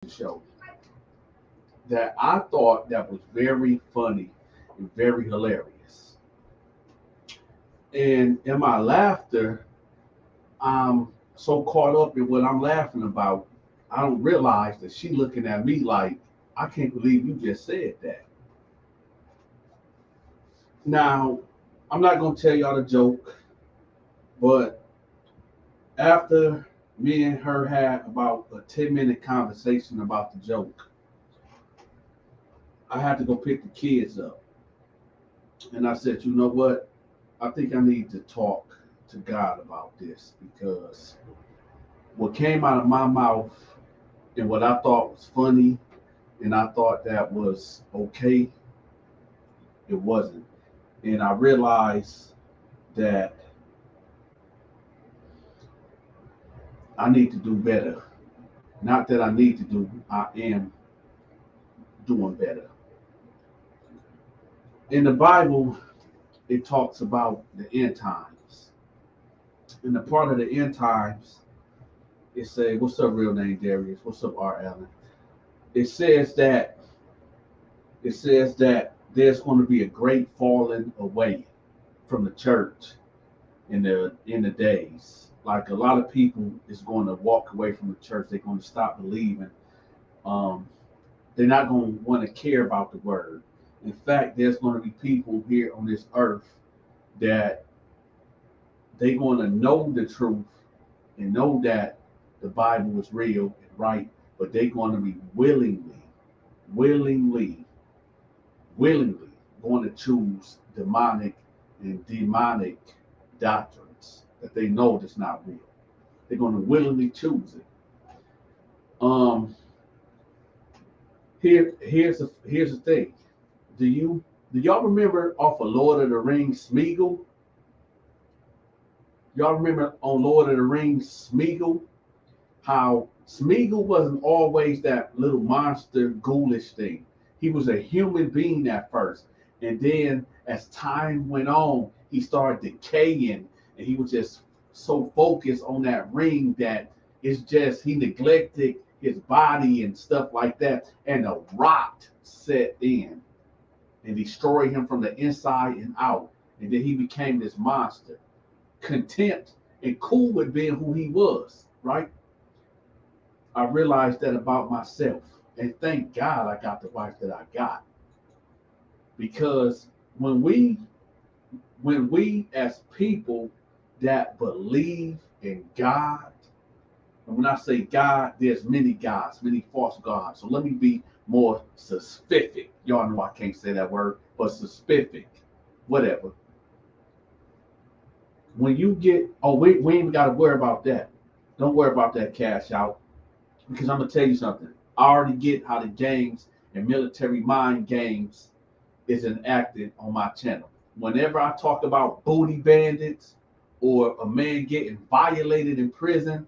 show that I thought that was very funny and very hilarious. And in my laughter, I'm so caught up in what I'm laughing about, I don't realize that she looking at me like, I can't believe you just said that. Now, I'm not gonna tell y'all the joke, but after me and her had about a 10-minute conversation about the joke, I had to go pick the kids up. And I said, you know what? I think I need to talk to God about this because what came out of my mouth and what I thought was funny and I thought that was okay, it wasn't. And I realized that I need to do better. Not that I need to do, I am doing better. In the Bible, it talks about the end times. In the part of the end times, it says, what's up, real name Darius? What's up, R. Allen? It says that there's going to be a great falling away from the church in the days. Like a lot of people is going to walk away from the church. They're going to stop believing. Um, they're not going to want to care about the word. In fact, there's going to be people here on this earth that they're going to know the truth and know that the Bible is real and right, but they're going to be willingly, willingly going to choose demonic doctrines that they know that's not real. They're going to willingly choose it. Um, here's the thing. Do y'all remember off of Lord of the Rings Smeagol? Y'all remember on Lord of the Rings Smeagol? How Smeagol wasn't always that little monster ghoulish thing. He was a human being at first. And then as time went on, he started decaying and he was just so focused on that ring that it's just he neglected his body and stuff like that. And a rot set in and destroyed him from the inside and out. And then he became this monster, content and cool with being who he was, right? I realized that about myself. And thank God I got the wife that I got. Because when we as people that believe in God, and when I say God, there's many gods, many false gods. So let me be more specific. Y'all know I can't say that word, but specific. Whatever. When you get we ain't gotta worry about that. Don't worry about that cash out. Because I'm gonna tell you something. I already get how the games and military mind games is enacted on my channel. Whenever I talk about booty bandits or a man getting violated in prison,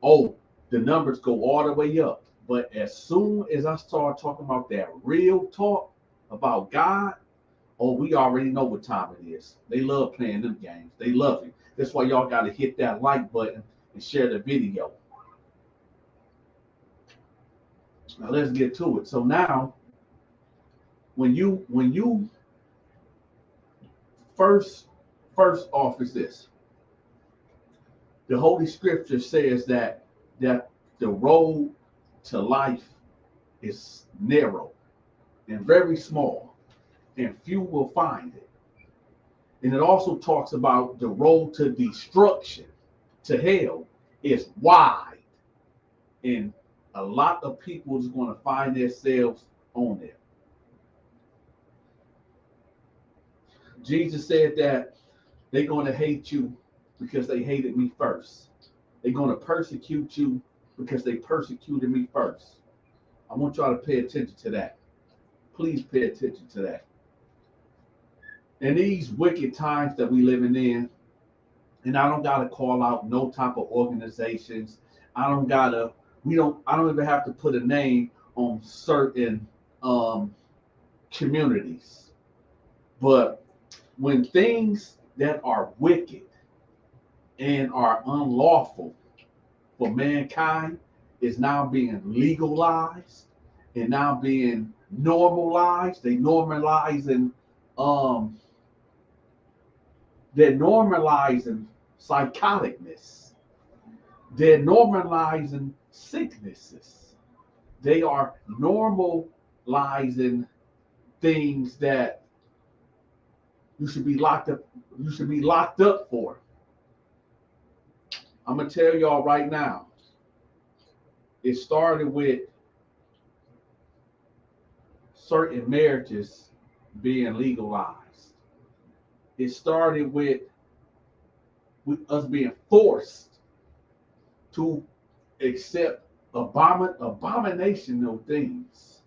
oh, the numbers go all the way up. But as soon as I start talking about that real talk about God, oh, we already know what time it is. They love playing them games. They love it. That's why y'all got to hit that like button and share the video. Now let's get to it. So now, when you first off is this, the Holy Scripture says that the road to life is narrow and very small, and few will find it. And it also talks about the road to destruction, to hell, is wide, and a lot of people is going to find themselves on there. Jesus said that they're going to hate you because they hated me first. They're going to persecute you because they persecuted me first. I want y'all to pay attention to that. Please pay attention to that. In these wicked times that we living in, and I don't gotta call out no type of organizations. I don't gotta. We don't. I don't even have to put a name on certain um, communities. But when things that are wicked and are unlawful for mankind, is now being legalized and now being normalized. Um they're normalizing psychoticness. They're normalizing sicknesses. They are normalizing things that you should be locked up. You should be locked up for. I'm gonna tell y'all right now. It started with certain marriages being legalized. It started with us being forced to accept abominational things.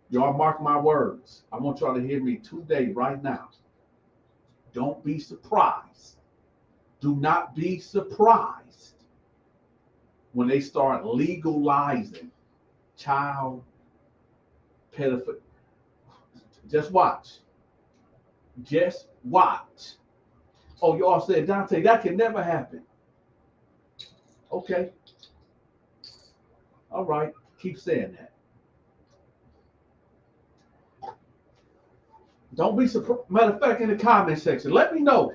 Y'all mark my words. I want y'all to hear me today, right now. Don't be surprised. Do not be surprised when they start legalizing child pedophilia. Just watch. Just watch. Oh, y'all said, Dante, that can never happen. Okay. All right. Keep saying that. Don't be surprised. Matter of fact, in the comment section, let me know.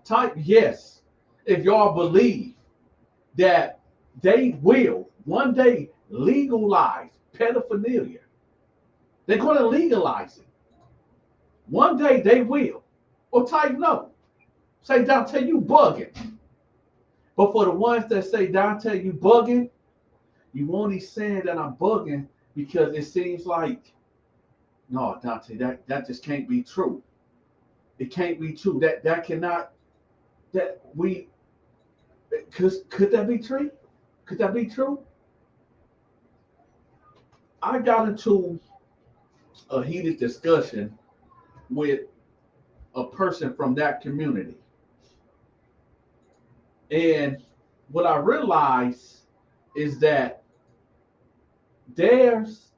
Type yes if y'all believe that they will one day legalize pedophilia. They're going to legalize it. One day they will. Or type no. Say, Dante, you bugging. But for the ones that say, Dante, you bugging, you only saying that I'm bugging because it seems like, no, Dante, that just can't be true. It can't be true. That cannot, that we, could that be true? Could that be true? I got into a heated discussion with a person from that community. And what I realized is that there's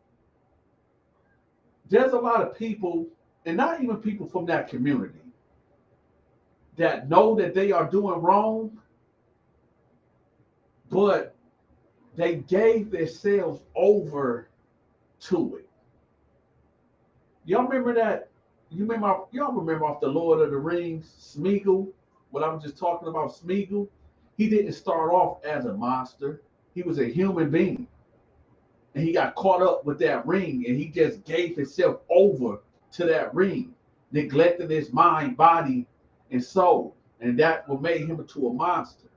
a lot of people, and not even people from that community, that know that they are doing wrong, but they gave themselves over to it. Y'all remember that? Y'all remember off the Lord of the Rings, Smeagol? What I was just talking about, Smeagol. He didn't start off as a monster. He was a human being, and he got caught up with that ring, and he just gave himself over to that ring, neglecting his mind, body, and soul, and that what made him into a monster.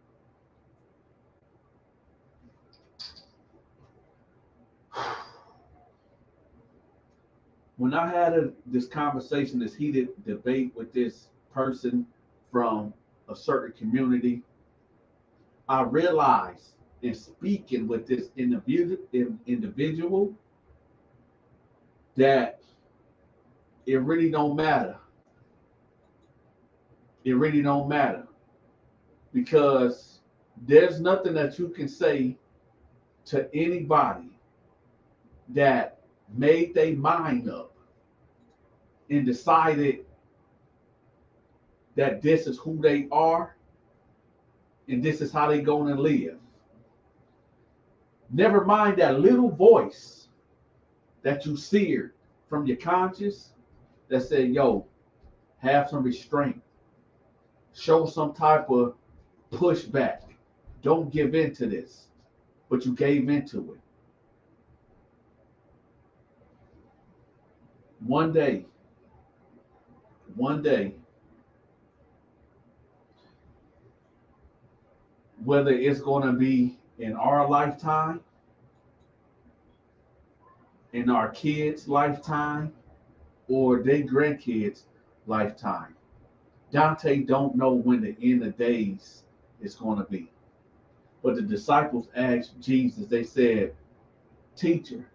When I had this conversation, this heated debate with this person from a certain community, I realized in speaking with this individual that it really don't matter. It really don't matter because there's nothing that you can say to anybody that made their mind up and decided that this is who they are and this is how they going to live. Never mind that little voice that you seared from your conscience that said, yo, have some restraint. Show some type of pushback. Don't give in to this. But you gave into it. One day, whether it's going to be in our lifetime, in our kids' lifetime, or their grandkids' lifetime, Dante don't know when the end of days is going to be. But the disciples asked Jesus, they said, Teacher,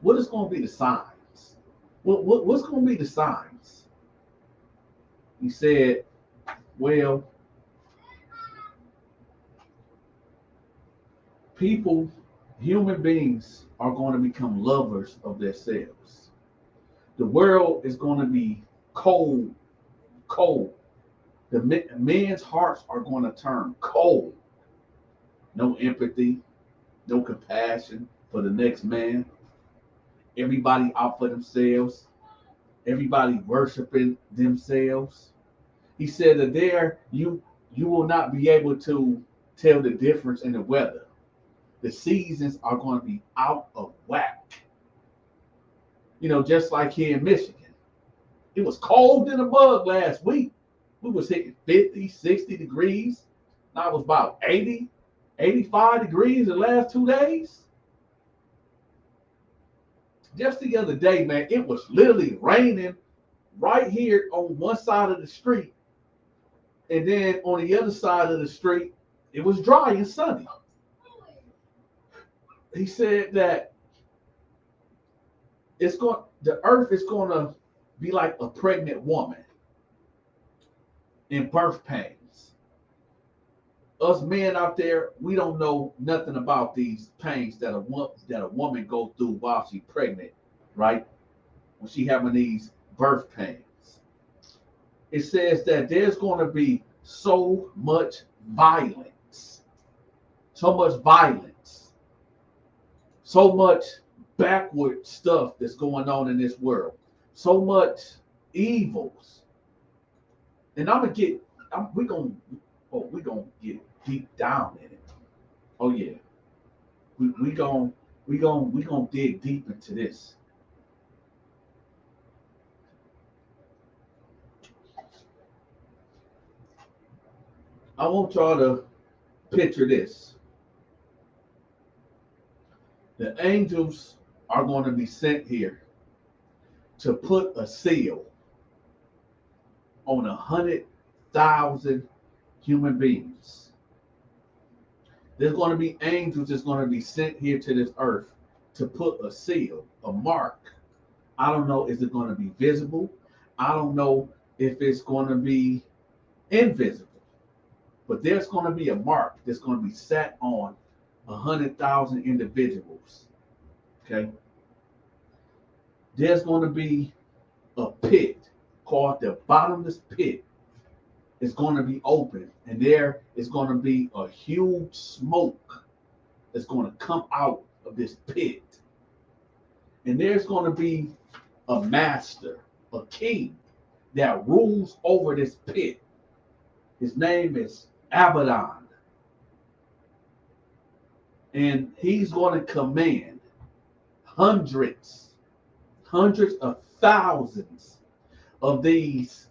what is going to be the signs? What's going to be the signs? He said, well, people, human beings are going to become lovers of themselves. The world is going to be cold, cold. The men's hearts are going to turn cold. No empathy, no compassion for the next man. Everybody out for themselves. Everybody worshiping themselves. He said that there you will not be able to tell the difference in the weather. The seasons are going to be out of whack. Just like here in Michigan. It was cold in the mug last week. We was hitting 50, 60 degrees. Now it was about 80, 85 degrees the last 2 days. Just the other day, man, it was literally raining right here on one side of the street. And then on the other side of the street, it was dry and sunny. He said that the earth is going to be like a pregnant woman in birth pains. Us men out there, we don't know nothing about these pains that a woman goes through while she's pregnant, right? When she having these birth pains. It says that there's going to be so much violence, so much backward stuff that's going on in this world, so much evils. And we're gonna get deep down in it. Oh yeah, we gonna dig deep into this. I want y'all to picture this. The angels are going to be sent here to put a seal on 100,000 human beings. There's going to be angels that's going to be sent here to this earth to put a seal, a mark. I don't know, is it going to be visible? I don't know if it's going to be invisible. But there's going to be a mark that's going to be set on 100,000 individuals. Okay? There's going to be a pit called the bottomless pit. It's going to be open, and there is going to be a huge smoke that's going to come out of this pit. And there's going to be a master, a king that rules over this pit. His name is Abaddon. And he's going to command hundreds of thousands of these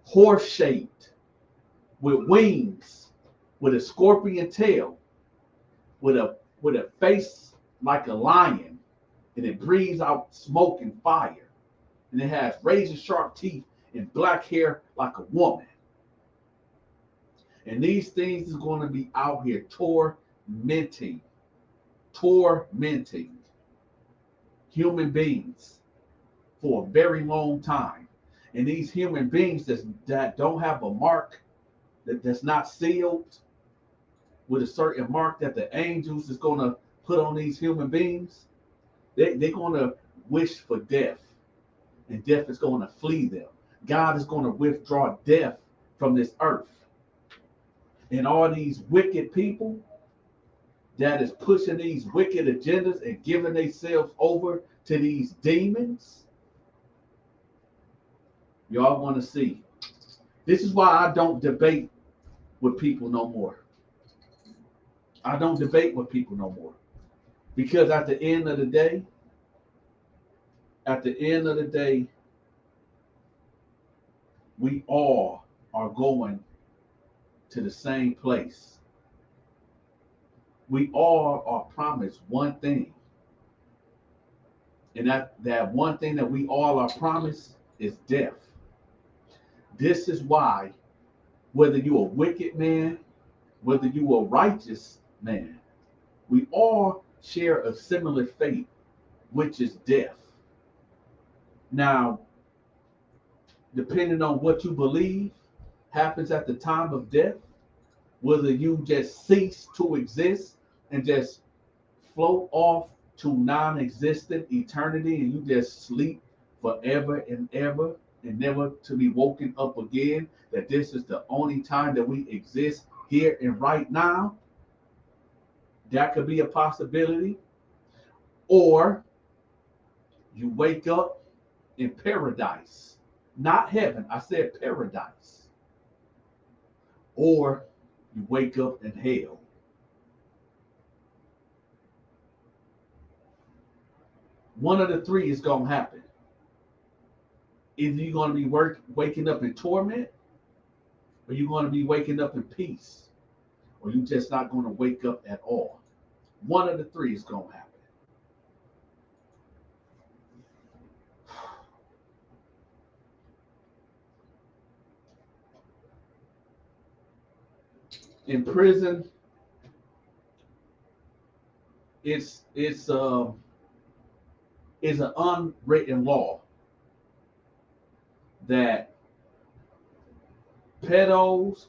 horse-shaped, with wings, with a scorpion tail, with a face like a lion, and it breathes out smoke and fire. And it has razor sharp teeth and black hair like a woman. And these things is going to be out here tormenting human beings for a very long time. And these human beings that don't have a mark, that's not sealed with a certain mark that the angels is going to put on these human beings, they're going to wish for death. And death is going to flee them. God is going to withdraw death from this earth. And all these wicked people that is pushing these wicked agendas and giving themselves over to these demons, y'all want to see. This is why I don't debate with people no more. I don't debate with people no more. Because at the end of the day, we all are going to the same place. We all are promised one thing. And that one thing that we all are promised is death. This is why, whether you're a wicked man, whether you're a righteous man, we all share a similar fate, which is death. Now, depending on what you believe happens at the time of death, whether you just cease to exist and just float off to non-existent eternity and you just sleep forever and ever and never to be woken up again, that this is the only time that we exist here and right now. That could be a possibility. Or you wake up in paradise, not heaven. I said paradise. Or you wake up in hell. One of the three is going to happen. Either you're going to be waking up in torment, or you're going to be waking up in peace, or you're just not going to wake up at all. One of the three is going to happen. In prison, it's an unwritten law that pedophiles,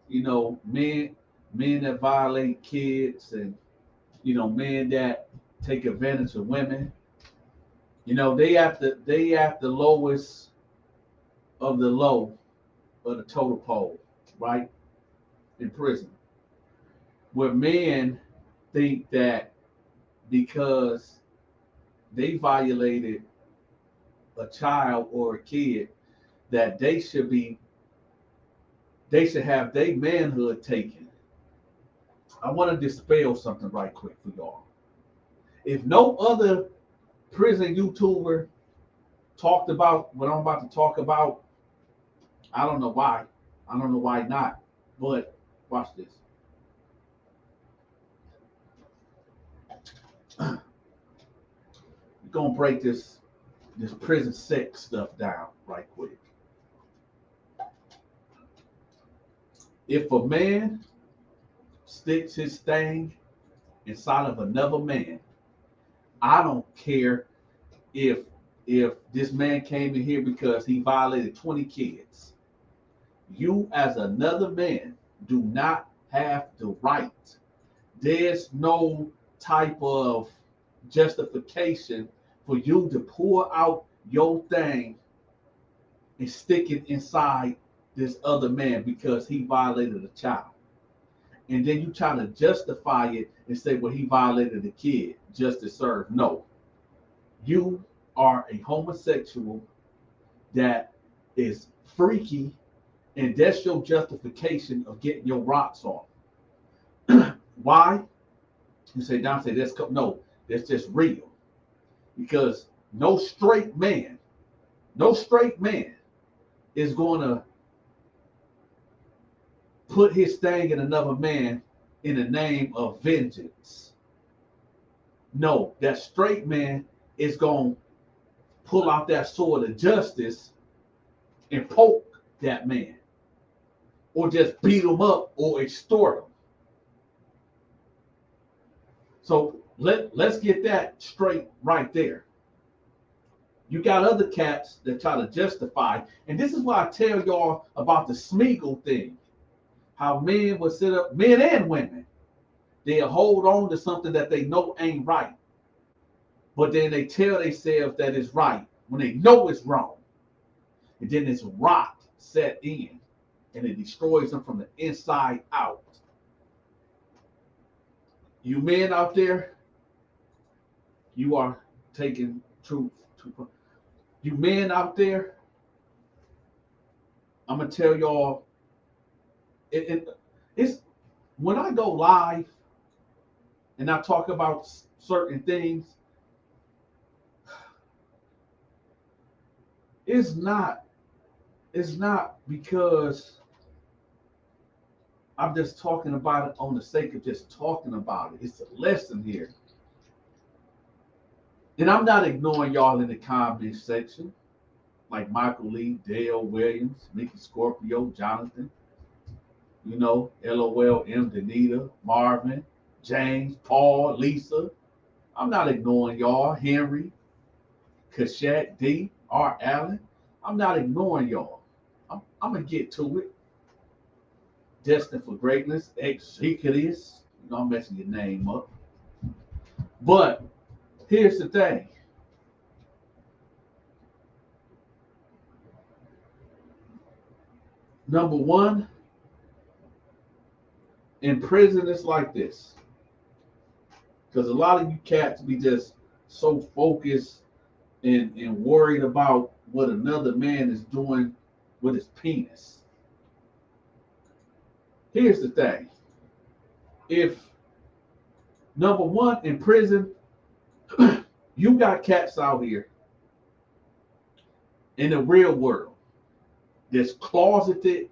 men that violate kids, and men that take advantage of women, they at the lowest of the low of the total pole, right? In prison, where men think that because they violated a child or a kid, that they should have their manhood taken. I want to dispel something right quick for y'all. If no other prison YouTuber talked about what I'm about to talk about, I don't know why. I don't know why not. But watch this. We're gonna break this prison sex stuff down right quick. If a man sticks his thing inside of another man, I don't care if this man came in here because he violated 20 kids. You as another man do not have the right. There's no type of justification for you to pull out your thing and stick it inside this other man because he violated a child. And then you try to justify it and say, well, he violated a kid. Justice served. No. You are a homosexual that is freaky, and that's your justification of getting your rocks off. Why? You say, Dante, no, that's just real. Because no straight man is going to put his thing in another man in the name of vengeance. No, that straight man is going to pull out that sword of justice and poke that man, or just beat him up or extort him. So let's get that straight right there. You got other cats that try to justify, and this is why I tell y'all about the Smeagol thing. How men will sit up, men and women, they'll hold on to something that they know ain't right, but then they tell themselves that it's right when they know it's wrong. And then this rot set in, and it destroys them from the inside out. You men out there, you are taking truth to. You men out there, I'm gonna tell y'all. It's when I go live and I talk about certain things, it's not because I'm just talking about it on the sake of just talking about it. It's a lesson here. And I'm not ignoring y'all in the comment section, like Michael Lee, Dale Williams, Mickey Scorpio, Jonathan, LOL, M. Danita, Marvin, James, Paul, Lisa. I'm not ignoring y'all. Henry, Kashak, D, R. Allen. I'm not ignoring y'all. I'm going to get to it. Destined for greatness, Executus. I'm messing your name up. But here's the thing. Number one, in prison, it's like this. Because a lot of you cats be just so focused and worried about what another man is doing with his penis. Here's the thing. If number one in prison, you got cats out here in the real world that's closeted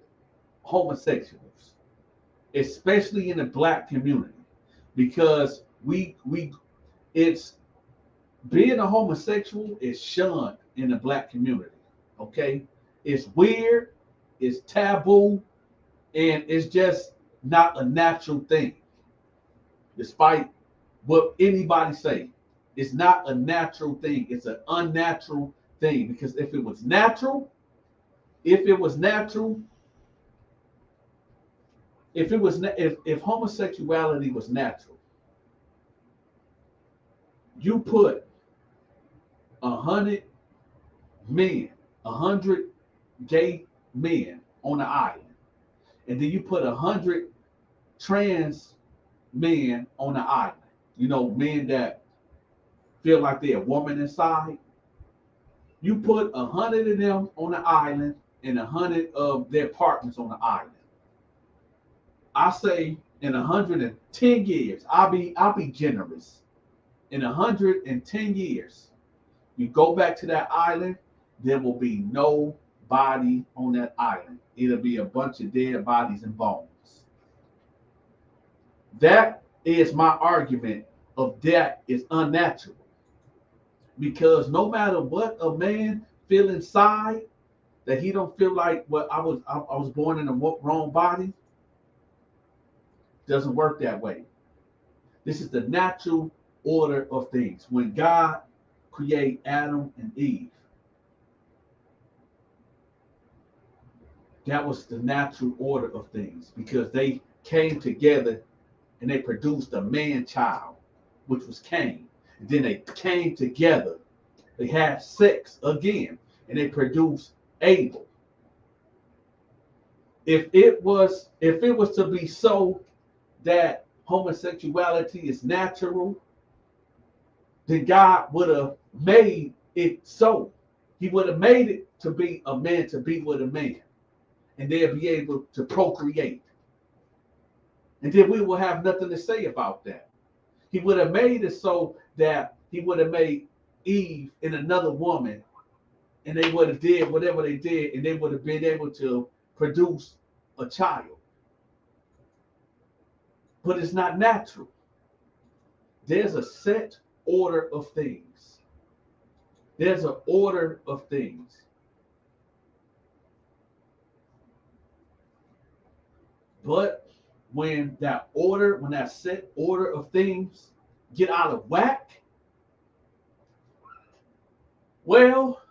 homosexuals, especially in the black community, because we it's being a homosexual is shunned in the black community. Okay, it's weird, it's taboo, and it's just not a natural thing. Despite what anybody say, it's not a natural thing. It's an unnatural thing because if it was natural, if homosexuality was natural, you put 100 men, 100 gay men on the island, and then you put 100 trans men on the island. You know, men that feel like they're a woman inside. You put 100 of them on the island and 100 of their partners on the island. I say in 110 years, I'll be generous. In 110 years, you go back to that island, there will be no body on that island. It'll be a bunch of dead bodies and bones. That is my argument of that is unnatural. Because no matter what a man feel inside, that he don't feel like what I was born in the wrong body, doesn't work that way. This is the natural order of things. When God created Adam and Eve, that was the natural order of things because they came together and they produced a man child, which was Cain. And then they came together, they had sex again, and they produced Abel. If it was to be so that homosexuality is natural, then God would have made it so. He would have made it to be a man to be with a man, and they'll be able to procreate. And then we will have nothing to say about that. He would have made it so that he would have made Eve and another woman, and they would have did whatever they did, and they would have been able to produce a child. But it's not natural. There's a set order of things. There's an order of things. But when that set order of things get out of whack, well,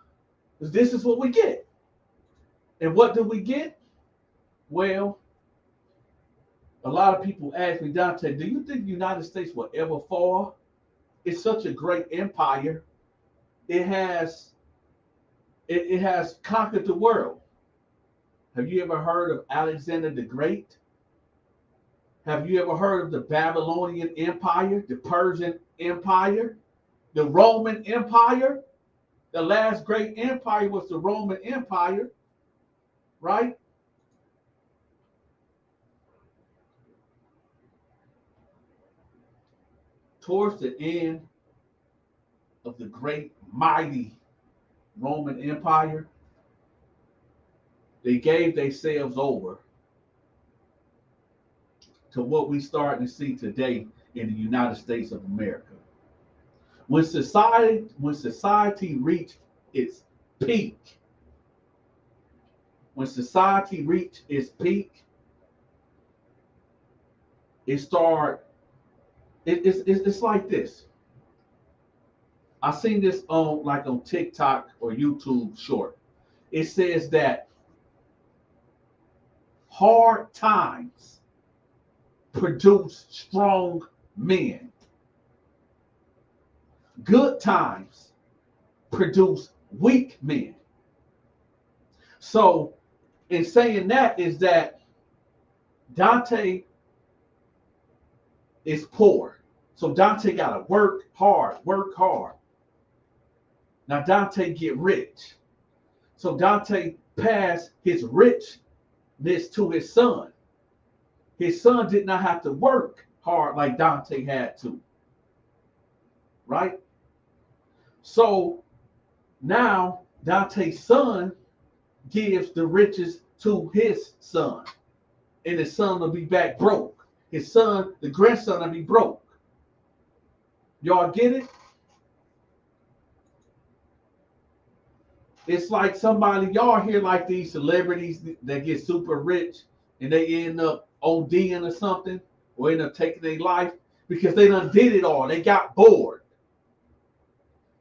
this is what we get. And what do we get? Well, a lot of people ask me, Dante, do you think the United States will ever fall? It's such a great empire. It has it has conquered the world. Have you ever heard of Alexander the Great? Have you ever heard of the Babylonian Empire, the Persian Empire, the Roman Empire? The last great empire was the Roman Empire, right? Towards the end of the great, mighty Roman Empire, they gave themselves over to what we starting to see today in the United States of America. When society reached its peak, when society reached its peak, it started. It's like this. I seen this on TikTok or YouTube short. It says that hard times produce strong men. Good times produce weak men. So in saying that is that Dante is poor. So Dante got to work hard, work hard. Now Dante get rich. So Dante passed his richness to his son. His son did not have to work hard like Dante had to. Right? So now Dante's son gives the riches to his son. And his son will be back broke. His son, the grandson, will be broke. Y'all get it? It's like somebody, y'all hear like these celebrities that get super rich and they end up ODing or something, or end up taking their life because they done did it all. They got bored.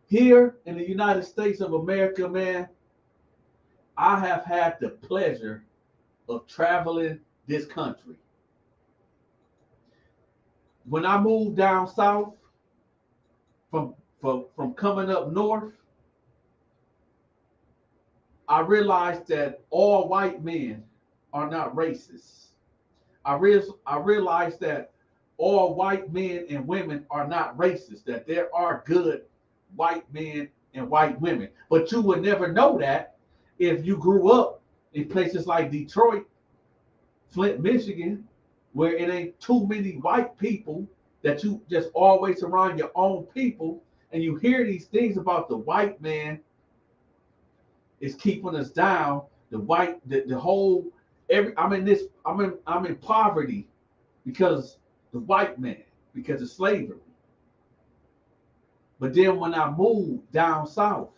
Here in the United States of America, man, I have had the pleasure of traveling this country. When I moved down south from coming up north, I realized that all white men are not racist. I realized that all white men and women are not racist, that there are good white men and white women. But you would never know that if you grew up in places like Detroit, Flint, Michigan, where it ain't too many white people, that you just always around your own people, and you hear these things about the white man is keeping us down. The whole I'm in poverty because the white man, because of slavery. But then when I moved down south,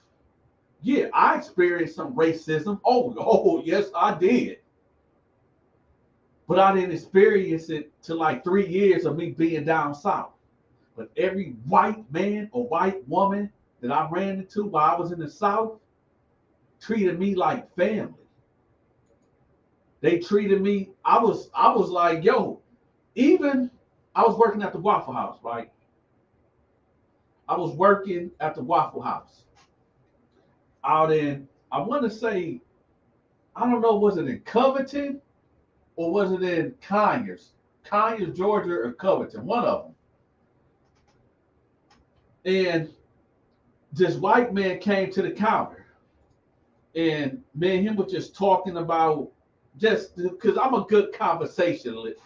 yeah, I experienced some racism. Oh, yes, I did. But I didn't experience it till like 3 years of me being down south. But every white man or white woman that I ran into while I was in the south treated me like family. They treated me, I was like, yo, even I was working at the Waffle House, right? I was working at the Waffle House out in, I want to say, I don't know, was it in Covington or was it in Conyers, Georgia, or Covington, one of them. And this white man came to the counter, and me and him were just talking about, just because I'm a good conversationalist,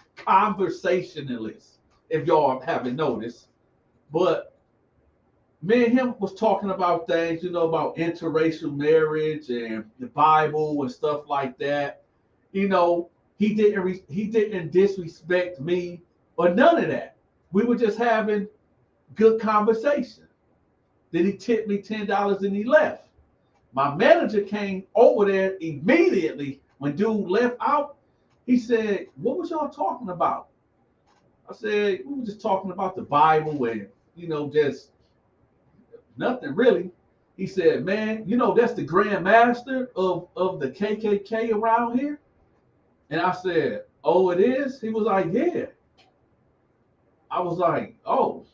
if y'all haven't noticed. But me and him was talking about things, about interracial marriage and the Bible and stuff like that. He didn't disrespect me or none of that. We were just having good conversation. Then he tipped me $10 and he left. My manager came over there immediately when dude left out. He said, "What was y'all talking about?" I said, "We were just talking about the Bible and, just nothing really." He said, "Man, that's the Grand Master of the KKK around here." And I said, "Oh, it is?" He was like, "Yeah." I was like, "Oh,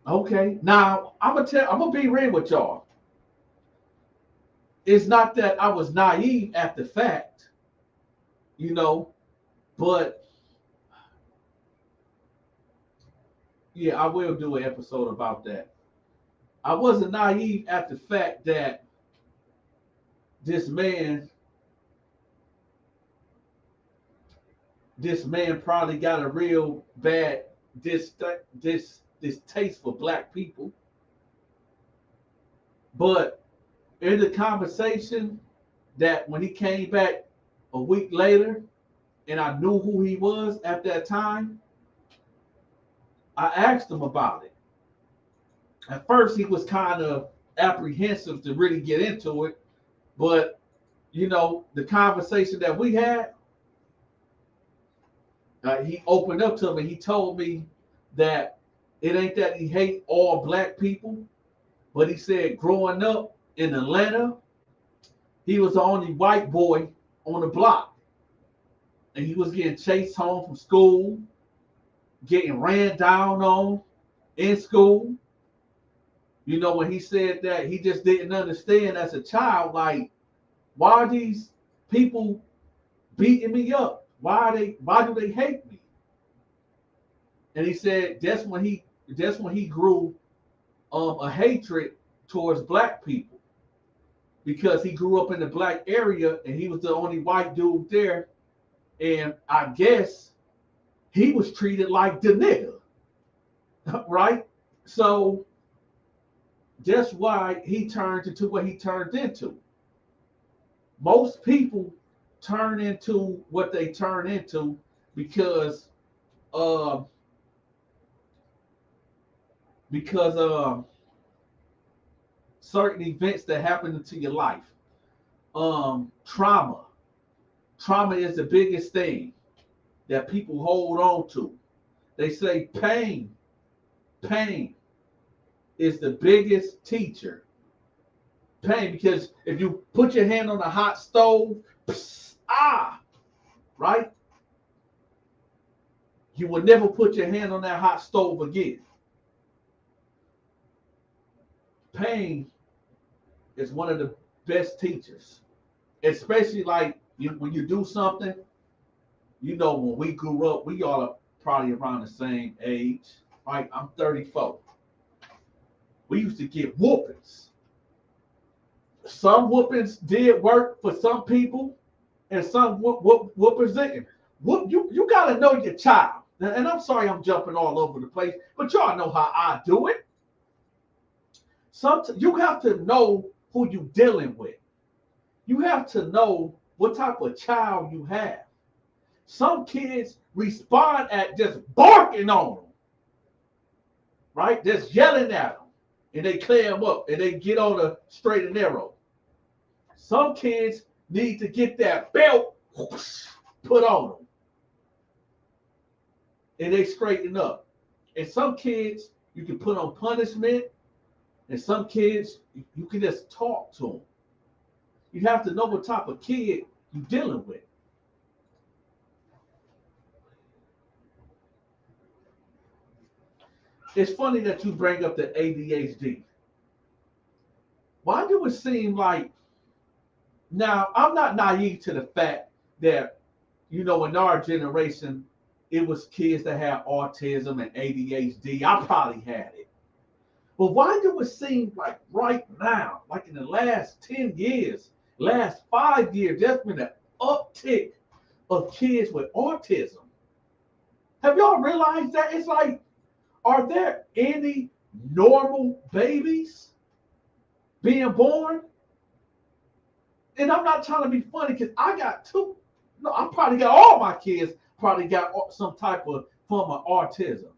okay." Now, I'm gonna be real with y'all. It's not that I was naive at the fact, but yeah, I will do an episode about that. I wasn't naive at the fact that this man probably got a real bad distaste for black people. But in the conversation, that when he came back a week later and I knew who he was at that time, I asked him about it. At first, he was kind of apprehensive to really get into it, but the conversation that we had, he opened up to me. He told me that it ain't that he hate all black people, but he said growing up in Atlanta, he was the only white boy on the block, and he was getting chased home from school, getting ran down on in school. When he said that, he just didn't understand as a child, like, Why are these people beating me up? Why do they hate me? And he said that's when he grew a hatred towards black people because he grew up in the black area and he was the only white dude there. And I guess he was treated like the nigga, right? So that's why he turned into what he turned into. Most people turn into what they turn into because uh because certain events that happen into your life. Trauma. Trauma is the biggest thing that people hold on to. They say pain is the biggest teacher. Pain, because if you put your hand on a hot stove, right? You will never put your hand on that hot stove again. Pain is one of the best teachers, especially like when you do something. When we grew up, we all are probably around the same age, right? I'm 34. We used to get whoopings. Some whoopings did work for some people, and some whoopings didn't. You got to know your child. And I'm sorry I'm jumping all over the place, but y'all know how I do it. You have to know who you're dealing with. You have to know what type of child you have. Some kids respond at just barking on them, right? Just yelling at them, and they clear them up, and they get on a straight and narrow. Some kids need to get that belt put on them, and they straighten up. And some kids, you can put on punishment, and some kids, you can just talk to them. You have to know what type of kid you're dealing with. It's funny that you bring up the ADHD. Why do it seem like, now I'm not naive to the fact that, in our generation, it was kids that had autism and ADHD. I probably had it. But why do it seem like right now, like in the last 10 years, last 5 years, there's been an uptick of kids with autism? Have y'all realized that? It's like, are there any normal babies being born? And I'm not trying to be funny because I got two. No, I probably got all my kids probably got some type of form of autism.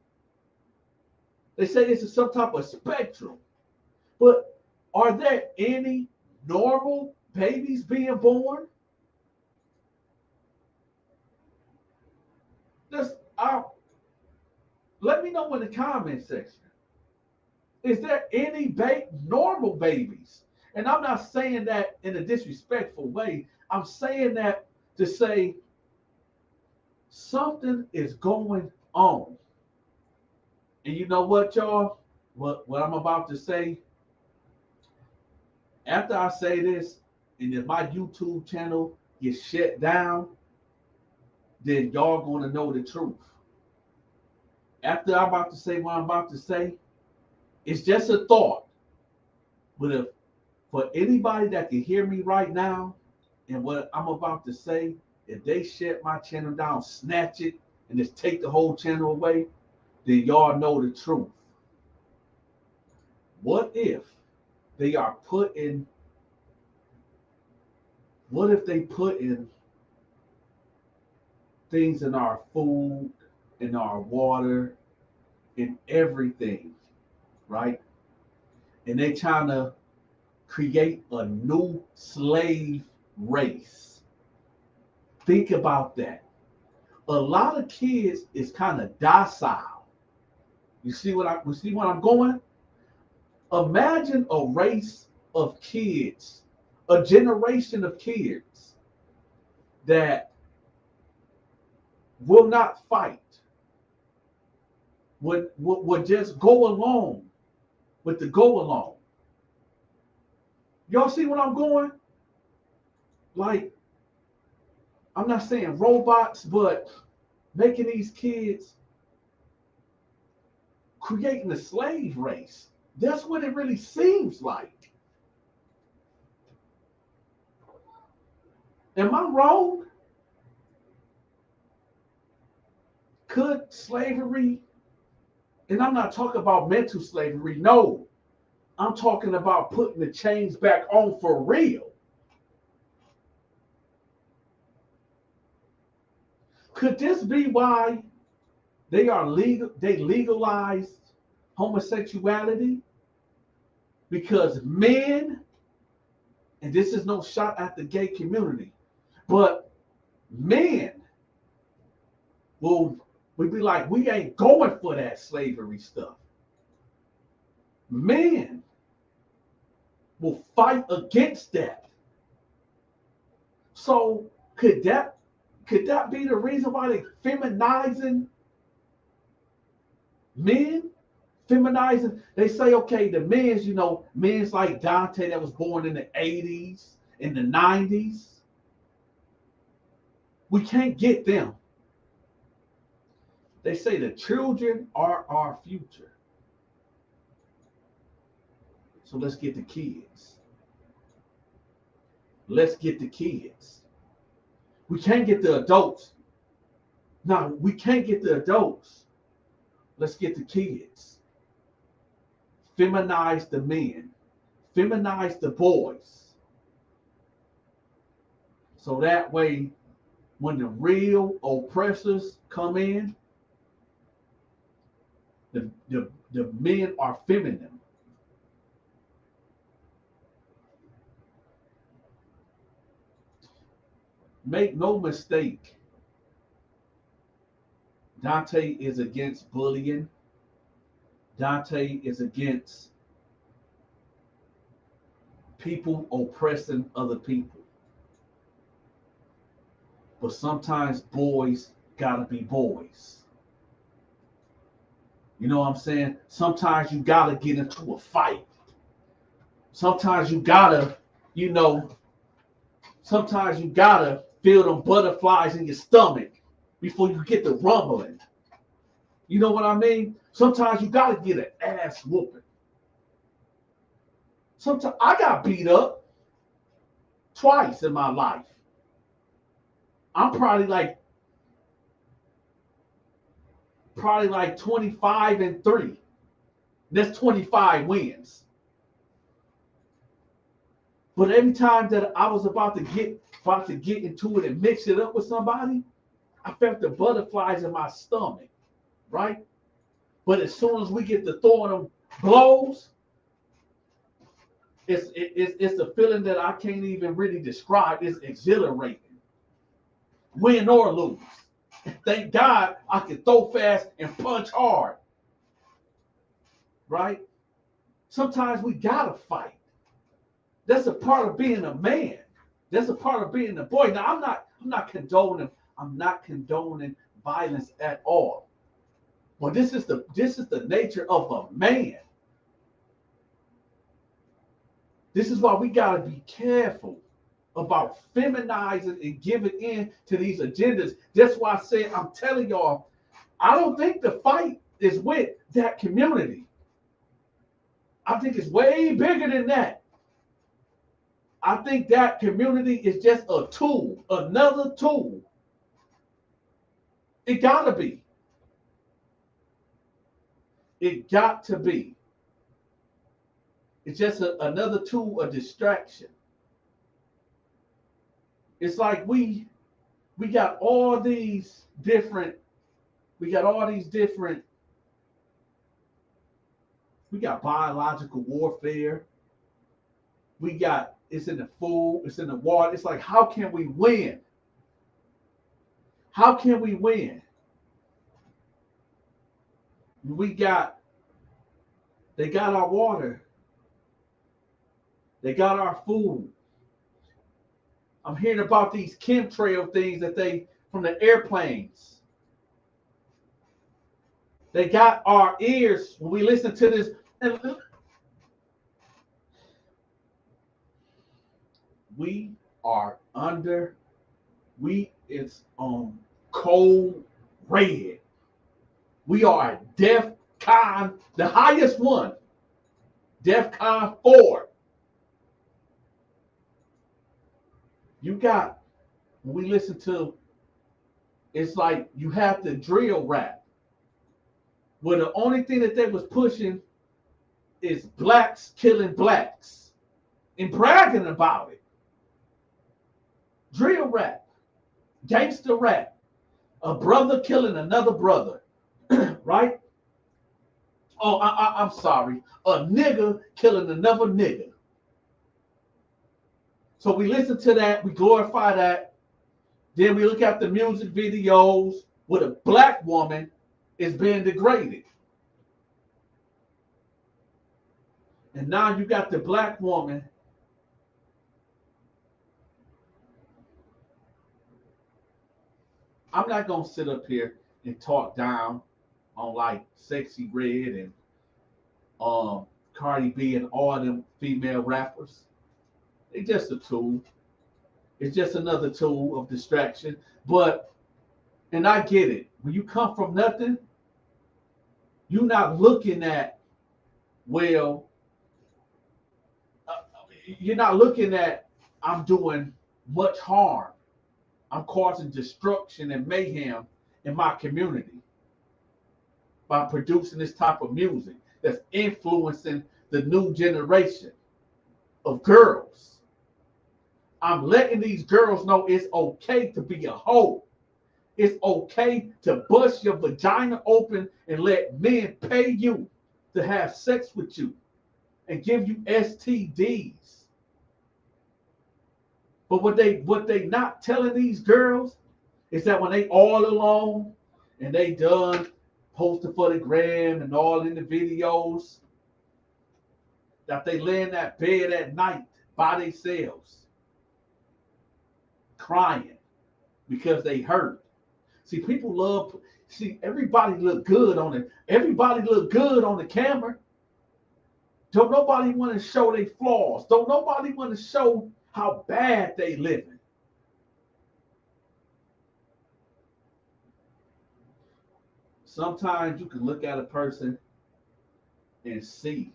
They say it's some type of spectrum. But are there any normal babies being born? Just let me know in the comment section. Is there any normal babies? And I'm not saying that in a disrespectful way. I'm saying that to say something is going on. And you know what, y'all? What I'm about to say, after I say this, and if my YouTube channel gets shut down, then y'all gonna know the truth. After I'm about to say what I'm about to say, it's just a thought. But if for anybody that can hear me right now and what I'm about to say, if they shut my channel down, snatch it, and just take the whole channel away, then y'all know the truth. What if they are putting, what if they put in things in our food, in our water, in everything, right? And they trying to create a new slave race. Think about that. A lot of kids is kind of docile. You see what I'm going? Imagine a race of kids, a generation of kids that will not fight, would just go along with the go along. Y'all see what I'm going? like, I'm not saying robots, but making these kids creating a slave race. That's what it really seems like. Am I wrong? Could slavery, and I'm not talking about mental slavery, no. I'm talking about putting the chains back on for real. Could this be why they legalized homosexuality? Because men, and this is no shot at the gay community, but men will we be like, we ain't going for that slavery stuff. Men will fight against that. So could that be the reason why they feminizing men? Feminizing, they say, okay, the men's, men's like Dante that was born in the 80s, in the 90s. We can't get them. They say the children are our future. So let's get the kids. Let's get the kids. We can't get the adults. No, we can't get the adults. Let's get the kids. Feminize the men. Feminize the boys. So that way, when the real oppressors come in, the men are feminine. Make no mistake, Dante is against bullying. Dante is against people oppressing other people. But sometimes boys gotta be boys. You know what I'm saying? Sometimes you gotta get into a fight. Sometimes you gotta, sometimes you gotta feel them butterflies in your stomach before you get the rumbling. You know what I mean? Sometimes you gotta get an ass whooping. Sometimes I got beat up twice in my life. I'm probably like 25-3. That's 25 wins. But every time that I was about to get into it and mix it up with somebody, I felt the butterflies in my stomach, right? But as soon as we get to throwing them blows, it's a feeling that I can't even really describe. It's exhilarating, win or lose. Thank God I can throw fast and punch hard, right? Sometimes we gotta fight. That's a part of being a man. That's a part of being a boy. Now I'm not condoning violence at all. But this is the nature of a man. This is why we gotta be careful about feminizing and giving in to these agendas. That's why I said, I'm telling y'all, I don't think the fight is with that community. I think it's way bigger than that. I think that community is just a tool, another tool. It gotta be. It got to be. It's just another tool, a distraction. It's like we got all these different, we got biological warfare. It's in the food, it's in the water. It's like, how can we win? How can we win? They got our water. They got our food. I'm hearing about these chemtrail things from the airplanes. They got our ears when we listen to this. We are under, it's on cold red. We are a DEFCON, the highest one, DEFCON 4. You got, when we listen to, it's like you have to drill rap, where the only thing that they was pushing is blacks killing blacks and bragging about it. Drill rap, gangster rap, a brother killing another brother, right? Oh, I'm sorry, a nigga killing another nigga. So we listen to that, we glorify that. Then we look at the music videos where a black woman is being degraded. And now you got the black woman I'm not gonna sit up here and talk down on like Sexy Red and Cardi B and all them female rappers. They just a tool. It's just another tool of distraction. But and I get it. When you come from nothing, you're not looking at well. You're not looking at I'm doing much harm. I'm causing destruction and mayhem in my community by producing this type of music that's influencing the new generation of girls. I'm letting these girls know it's okay to be a hoe. It's okay to bust your vagina open and let men pay you to have sex with you and give you STDs. But what they not telling these girls is that when they all alone and they done posting for the gram and all in the videos, that they lay in that bed at night by themselves, crying because they hurt. See, people love. See, everybody look good on it. Everybody look good on the camera. Don't nobody want to show their flaws. Don't nobody want to show how bad they living. Sometimes you can look at a person and see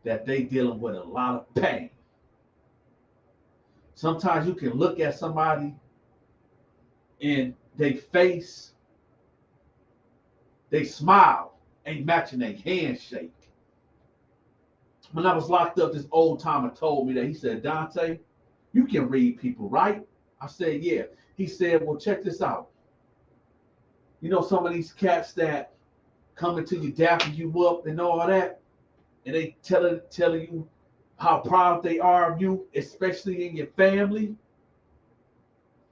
that they dealing with a lot of pain. Sometimes you can look at somebody and they face, they smile, ain't matching their handshake. When I was locked up, this old timer told me that. He said, Dante, you can read people, right? I said, yeah. He said, well, check this out. You know, some of these cats that coming to you, dapping you up and all that, and they telling you how proud they are of you, especially in your family.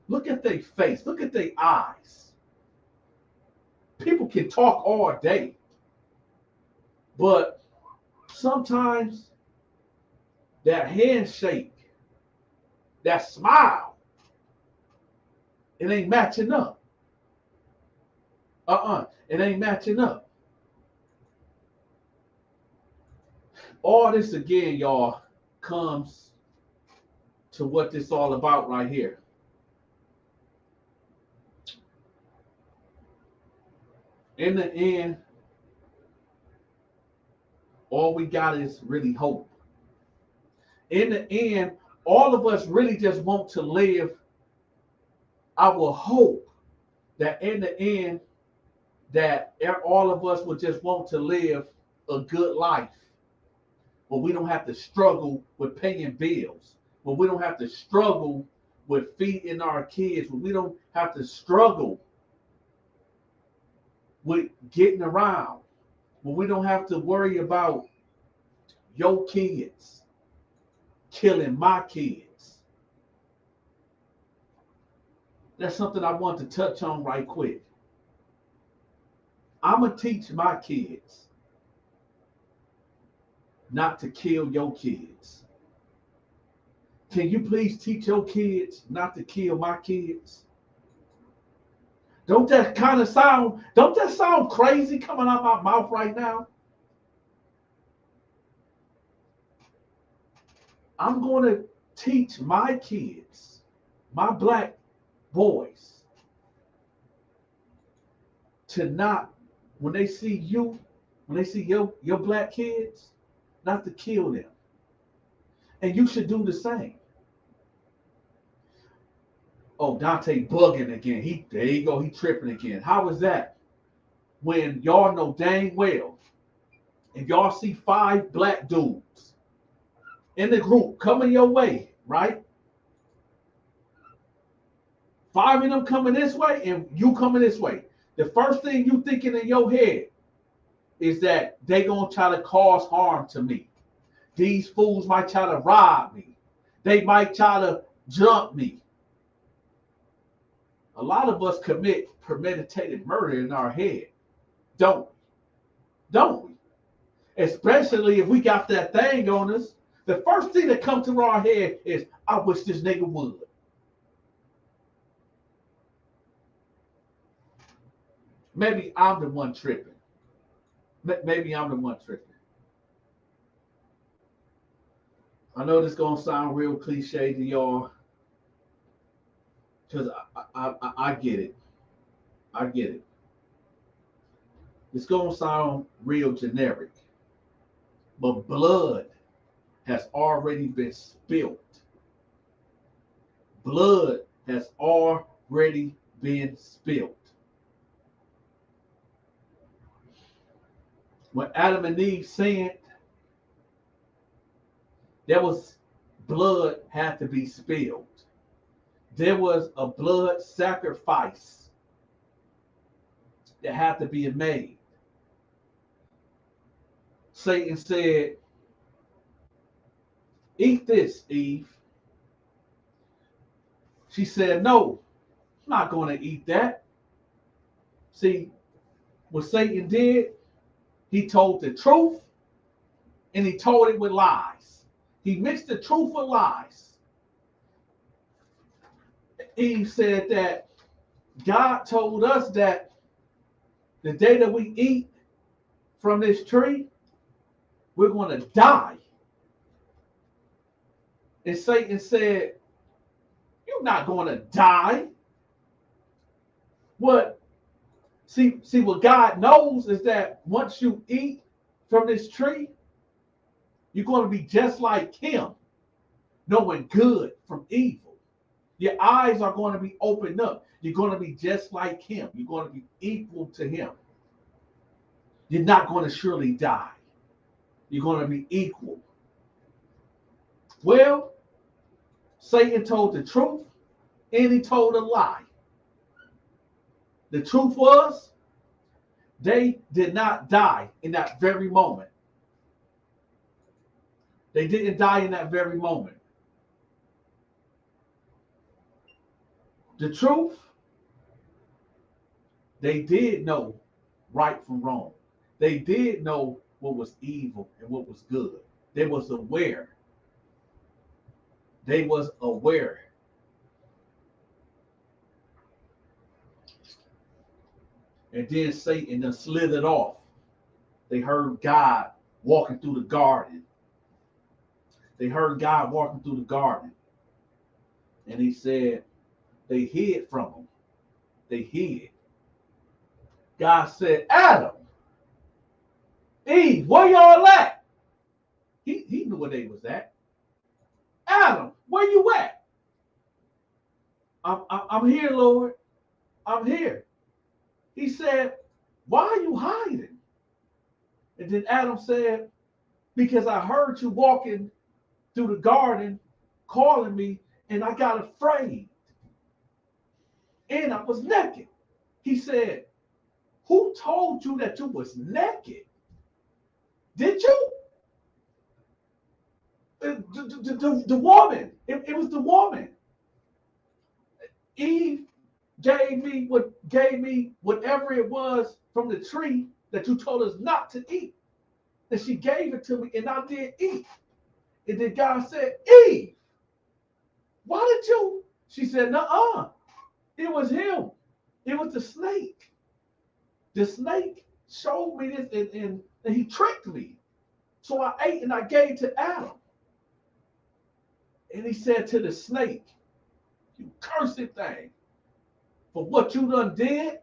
Look at their face. Look at their eyes. People can talk all day, but sometimes that handshake, that smile, it ain't matching up. It ain't matching up. All this again, y'all, comes to what this all about right here. In the end, all we got is really hope. In the end, all of us really just want to live our hope that in the end, that all of us would just want to live a good life where we don't have to struggle with paying bills, where we don't have to struggle with feeding our kids, where we don't have to struggle with getting around, where we don't have to worry about your kids killing my kids. That's something I want to touch on right quick. I'm going to teach my kids not to kill your kids. Can you please teach your kids not to kill my kids? Don't that sound crazy coming out my mouth right now? I'm going to teach my kids, my black boys, to not, when they see you, when they see your black kids, not to kill them. And you should do the same. Oh, Dante bugging again. There you go, he tripping again. How is that? When y'all know dang well, if y'all see 5 black dudes in the group coming your way, right? 5 of them coming this way and you coming this way. The first thing you thinking in your head is that they gonna try to cause harm to me. These fools might try to rob me. They might try to jump me. A lot of us commit premeditated murder in our head. Don't we? Don't we? Especially if we got that thing on us. The first thing that comes to our head is, I wish this nigga would. Maybe I'm the one tripping. Maybe I'm the one tripping. I know this gonna sound real cliche to y'all, because I get it. I get it. It's gonna sound real generic, but blood has already been spilled. Blood has already been spilled. When Adam and Eve sinned, there was blood had to be spilled. There was a blood sacrifice that had to be made. Satan said, eat this, Eve. She said, no, I'm not going to eat that. See, what Satan did, he told the truth and he told it with lies. He mixed the truth with lies. Eve said that God told us that the day that we eat from this tree, we're going to die. And Satan said, you're not going to die. See, what God knows is that once you eat from this tree, you're going to be just like him, knowing good from evil. Your eyes are going to be opened up. You're going to be just like him. You're going to be equal to him. You're not going to surely die. You're going to be equal. Well, Satan told the truth and he told a lie. The truth was, they did not die in that very moment. They didn't die in that very moment. The truth, they did know right from wrong. They did know what was evil and what was good. They was aware. They was aware. And then Satan then slithered off. They heard God walking through the garden. They heard God walking through the garden. And he said, they hid from him. They hid. God said, Adam, Eve, where y'all at? He knew where they was at. Adam, where you at? I'm here, Lord. I'm here. He said, why are you hiding? And then Adam said, because I heard you walking through the garden, calling me, and I got afraid. And I was naked. He said, who told you that you was naked? Did you? The woman. It was the woman. Eve gave me whatever it was from the tree that you told us not to eat. And she gave it to me, and I did eat. And then God said, Eve, why did you? She said, nuh-uh. It was him. It was the snake. The snake showed me this, and he tricked me. So I ate and I gave to Adam. And he said to the snake, you cursed thing, for what you done did,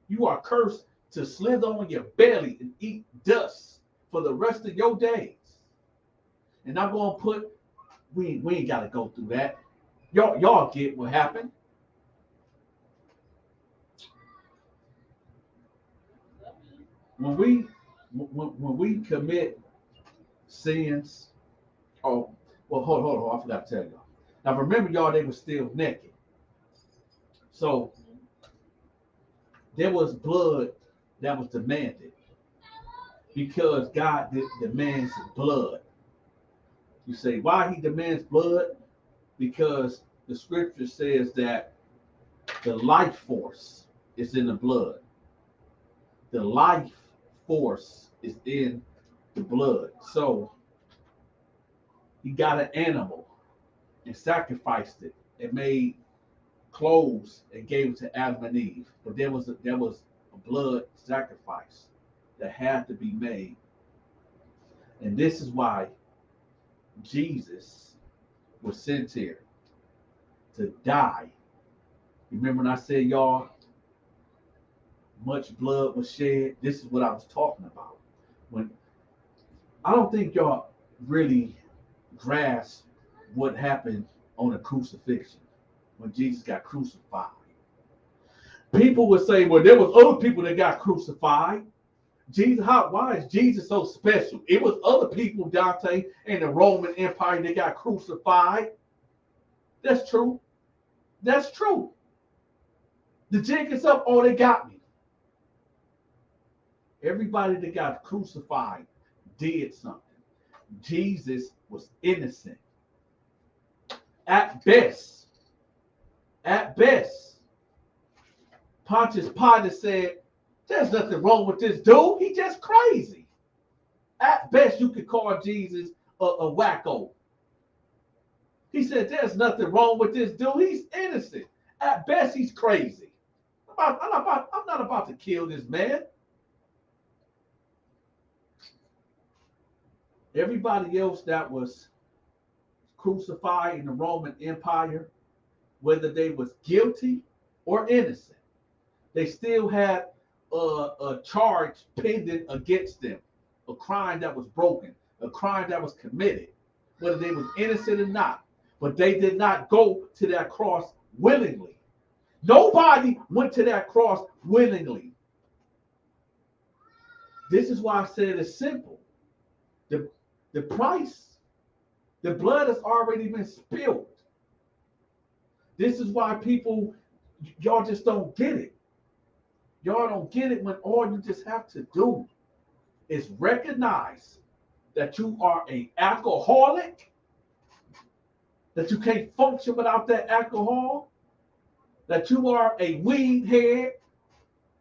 you are cursed to slither on your belly and eat dust for the rest of your days. And I'm gonna put, we ain't gotta go through that. Y'all get what happened. When we commit sins, oh well, hold on, I forgot to tell y'all. Now remember, y'all, they were still naked. So there was blood that was demanded because God demands blood. You say, why he demands blood? Because the scripture says that the life force is in the blood. The life force is in the blood. So he got an animal and sacrificed it and made clothes and gave it to Adam and Eve. But there was a blood sacrifice that had to be made. And this is why Jesus was sent here to die. Remember when I said, y'all, much blood was shed? This is what I was talking about. When I don't think y'all really grasp what happened on the crucifixion when Jesus got crucified. People would say, well, there was other people that got crucified. Jesus, why is Jesus so special? It was other people, Dante, in the Roman Empire that got crucified. That's true. That's true. The jig is up. Oh, they got me. Everybody that got crucified did something. Jesus was innocent. At best, Pontius Pilate said, there's nothing wrong with this dude. He just crazy. At best, you could call Jesus a wacko. He said, there's nothing wrong with this dude. He's innocent. At best, he's crazy. I'm not about to kill this man. Everybody else that was crucified in the Roman Empire, whether they was guilty or innocent, they still had a charge pending against them, a crime that was broken, a crime that was committed, whether they was innocent or not. But they did not go to that cross willingly. Nobody went to that cross willingly. This is why I said it's simple. The price, the blood has already been spilled. This is why people, y'all just don't get it. Y'all don't get it when all you just have to do is recognize that you are an alcoholic, that you can't function without that alcohol, that you are a weed head,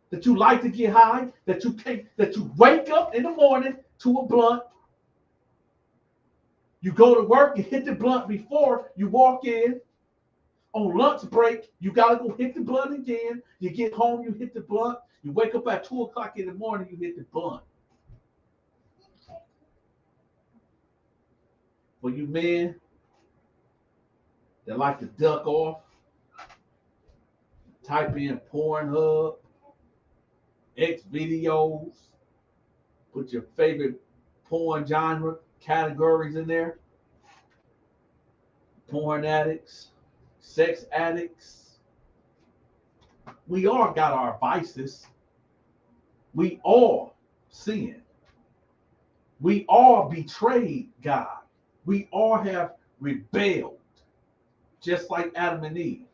that you like to get high, that you wake up in the morning to a blunt. You go to work, you hit the blunt before you walk in. On lunch break, you gotta go hit the blunt again. You get home, you hit the blunt. You wake up at 2 o'clock in the morning, you hit the blunt. For you men that like to duck off, type in Pornhub, X videos, put your favorite porn genre categories in there. Porn addicts, sex addicts. We all got our vices. We all sin. We all betrayed God. We all have rebelled, just like Adam and Eve.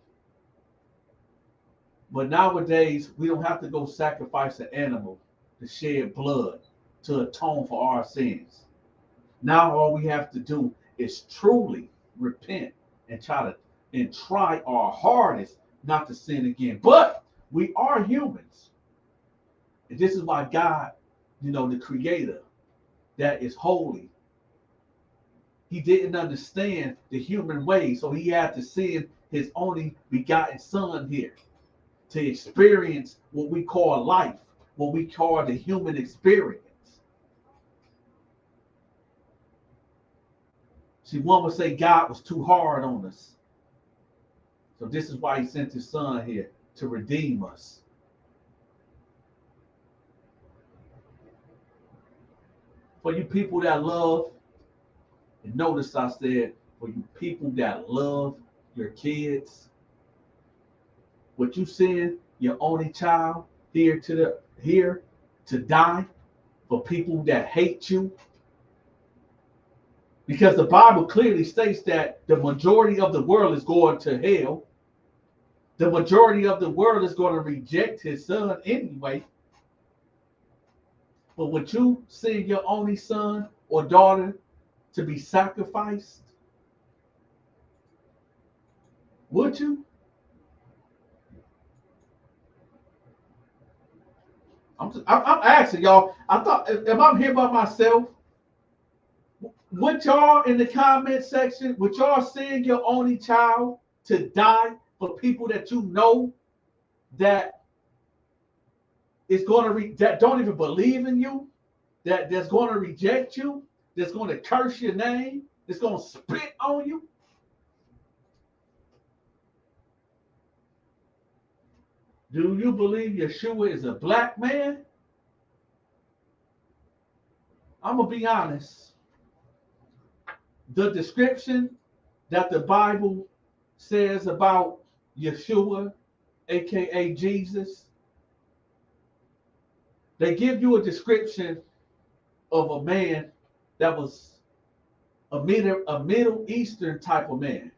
But nowadays, we don't have to go sacrifice an animal to shed blood to atone for our sins. Now all we have to do is truly repent and try our hardest not to sin again. But we are humans. And this is why God, the creator that is holy, he didn't understand the human way. So he had to send his only begotten son here to experience what we call life, what we call the human experience. See, one would say God was too hard on us. So this is why he sent his son here to redeem us. For you people that love, and notice I said, for you people that love your kids, what you send your only child here to die for people that hate you, because the Bible clearly states that the majority of the world is going to hell. The majority of the world is going to reject his son anyway. But would you send your only son or daughter to be sacrificed? Would you? I'm asking y'all. I thought, am I here by myself? Would y'all in the comment section, would y'all send your only child to die for people that you know that is going to that don't even believe in you, that's going to reject you, that's going to curse your name, that's going to spit on you? Do you believe Yeshua is a black man? I'm going to be honest. The description that the Bible says about Yeshua, aka Jesus, they give you a description of a man that was a Middle Eastern type of man.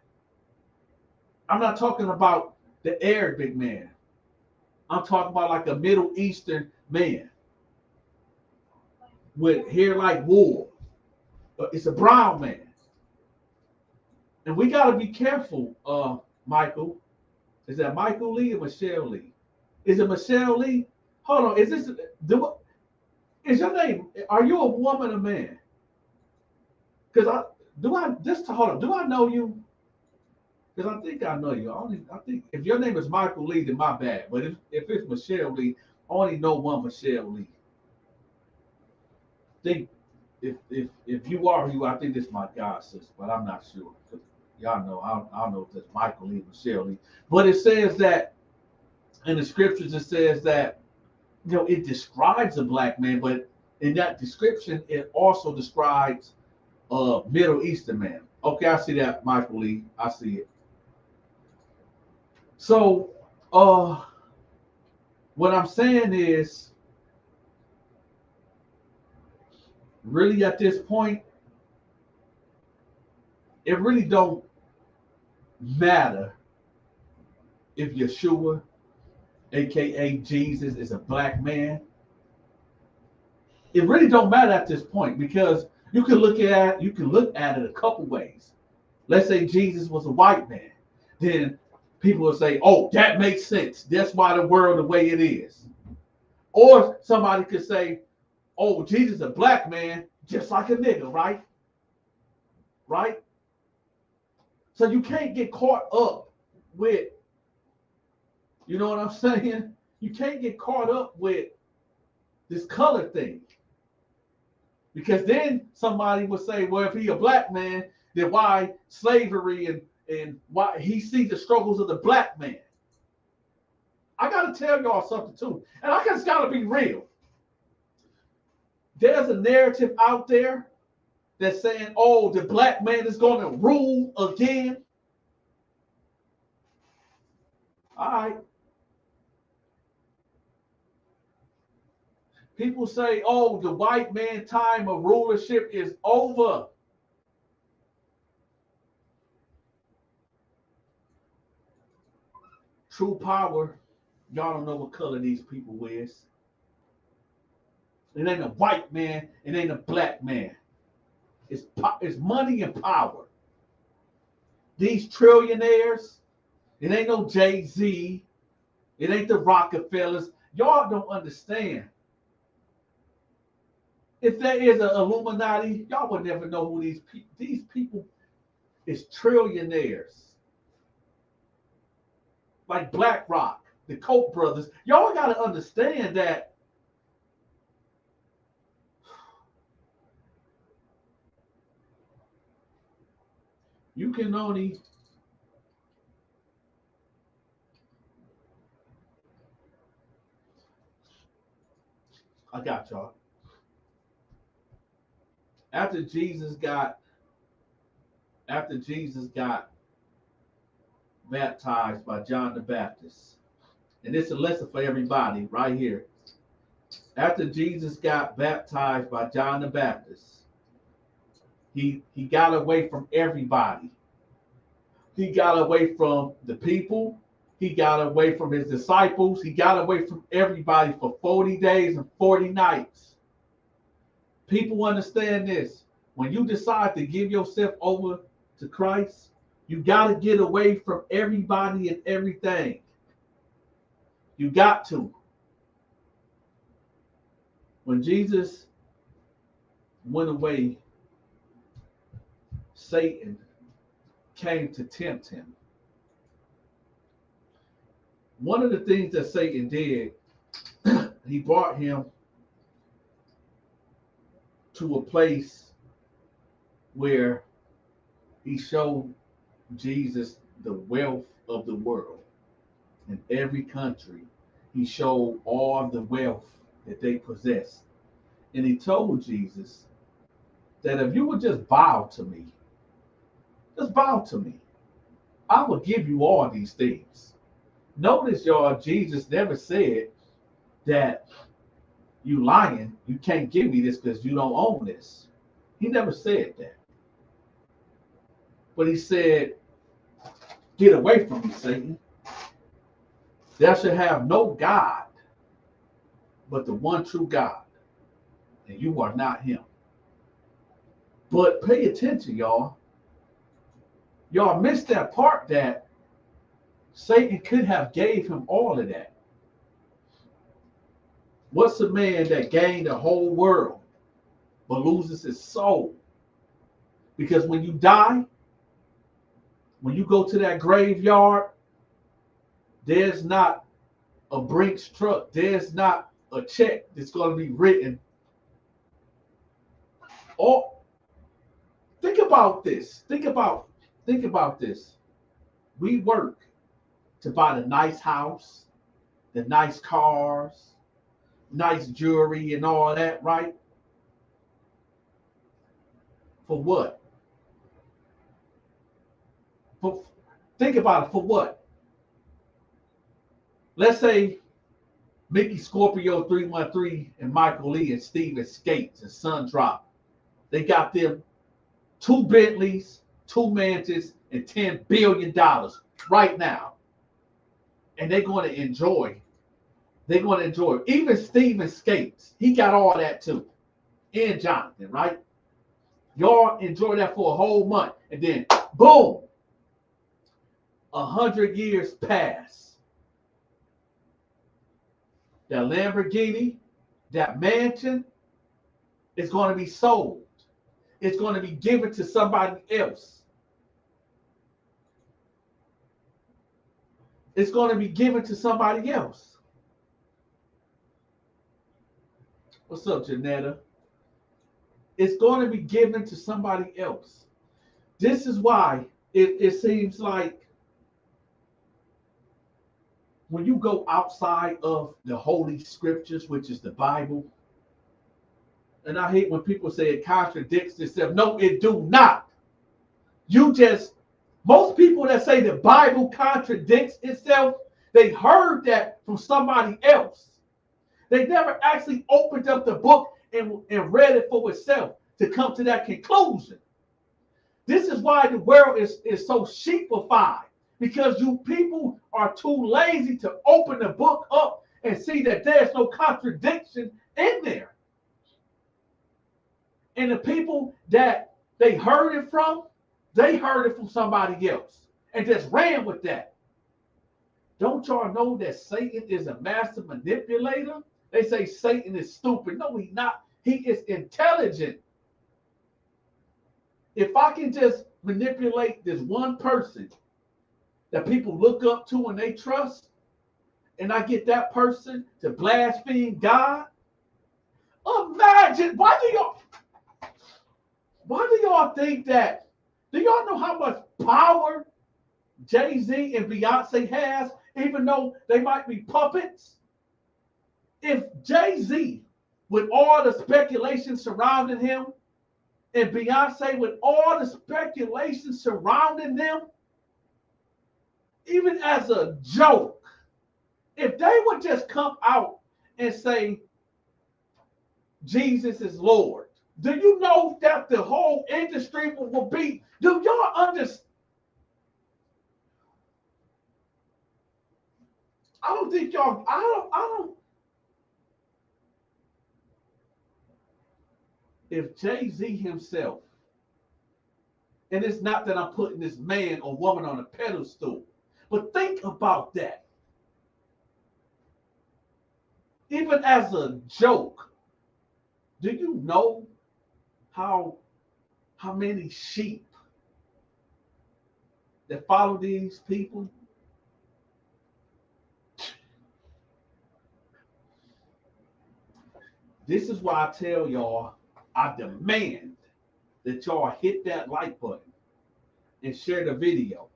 I'm not talking about the Arabic man. I'm talking about like a Middle Eastern man with hair like wool. It's a brown man. And we got to be careful, Michael. Is that Michael Lee or Michelle Lee? Is it Michelle Lee? Hold on. Is your name? Are you a woman or man? Because hold on. Do I know you? Because I think I know you. I think if your name is Michael Lee, then my bad. But if it's Michelle Lee, I only know one Michelle Lee. Think if you are who I think this is my god sister, but I'm not sure. Y'all know I don't know if it's Michael Lee, Michelle Lee. But it says that in the scriptures, it says that it describes a black man, but in that description, it also describes a Middle Eastern man. Okay, I see that, Michael Lee. I see it. So, what I'm saying is, really at this point, it really don't matter if Yeshua, aka Jesus, is a black man. It really don't matter at this point, because you can look at it a couple ways. Let's say Jesus was a white man, then people will say, "Oh, that makes sense. That's why the world the way it is." Or somebody could say, "Oh, Jesus is a black man, just like a nigga, right?" Right? So you can't get caught up with, you know what I'm saying? You can't get caught up with this color thing. Because then somebody would say, well, if he a black man, then why slavery and why he sees the struggles of the black man? I got to tell y'all something too. And I just got to be real. There's a narrative out there that's saying, oh, the black man is going to rule again. All right. People say, oh, the white man time of rulership is over. True power, y'all don't know what color these people wears. It ain't a white man, it ain't a black man. It's money and power. These trillionaires, it ain't no Jay-Z, it ain't the Rockefellers. Y'all don't understand. If there is an Illuminati, y'all would never know who these people is trillionaires. Like BlackRock, the Koch brothers. Y'all got to understand that You can only I got y'all. After Jesus got after Jesus got baptized by John the Baptist, and this is a lesson for everybody right here. After Jesus got baptized by John the Baptist, he got away from everybody. He got away from the people. He got away from his disciples. He got away from everybody for 40 days and 40 nights. People understand this. When you decide to give yourself over to Christ, you got to get away from everybody and everything. You got to. When Jesus went away, Satan came to tempt him. One of the things that Satan did, he brought him to a place where he showed Jesus the wealth of the world. In every country, he showed all the wealth that they possessed. And he told Jesus that if you would just bow to me, just bow to me, I will give you all these things. Notice, y'all, Jesus never said that you lying, you can't give me this because you don't own this. He never said that. But he said, get away from me, Satan. Thou shalt have no God but the one true God, and you are not him. But pay attention, y'all. Y'all missed that part that Satan could have gave him all of that. What's a man that gained the whole world but loses his soul? Because when you die, when you go to that graveyard, there's not a Brinks truck. There's not a check that's going to be written. Or think about this. Think about this. We work to buy the nice house, the nice cars, nice jewelry and all that, right? For what? Think about it. For what? Let's say Mickey Scorpio 313 and Michael Lee and Steven Skates and Sun Drop. They got them 2 Bentleys, 2 mansions, and $10 billion right now. And they're going to enjoy. They're going to enjoy. Even Steven Skates, he got all that too. And Jonathan, right? Y'all enjoy that for a whole month. And then, boom, 100 years pass. That Lamborghini, that mansion is going to be sold. It's going to be given to somebody else. It's going to be given to somebody else. What's up, Janetta? It's going to be given to somebody else. This is why it seems like when you go outside of the Holy Scriptures, which is the Bible, and I hate when people say it contradicts itself. No, it do not. Most people that say the Bible contradicts itself, they heard that from somebody else. They never actually opened up the book and read it for itself to come to that conclusion. This is why the world is so sheepified, because you people are too lazy to open the book up and see that there's no contradiction in there. And the people that they heard it from somebody else and just ran with that. Don't y'all know that Satan is a master manipulator? They say Satan is stupid. No, he's not. He is intelligent. If I can just manipulate this one person that people look up to and they trust, and I get that person to blaspheme God, imagine, why do y'all think that? Do y'all know how much power Jay-Z and Beyonce has, even though they might be puppets, if Jay-Z, with all the speculation surrounding him, and Beyonce, with all the speculation surrounding them, even as a joke, if they would just come out and say, Jesus is Lord, do you know that the whole industry will be, do y'all understand? I don't think y'all, I don't, if Jay-Z himself, and it's not that I'm putting this man or woman on a pedestal, but think about that. Even as a joke, do you know how many sheep that follow these people? This is why I tell y'all, I demand that y'all hit that like button and share the video.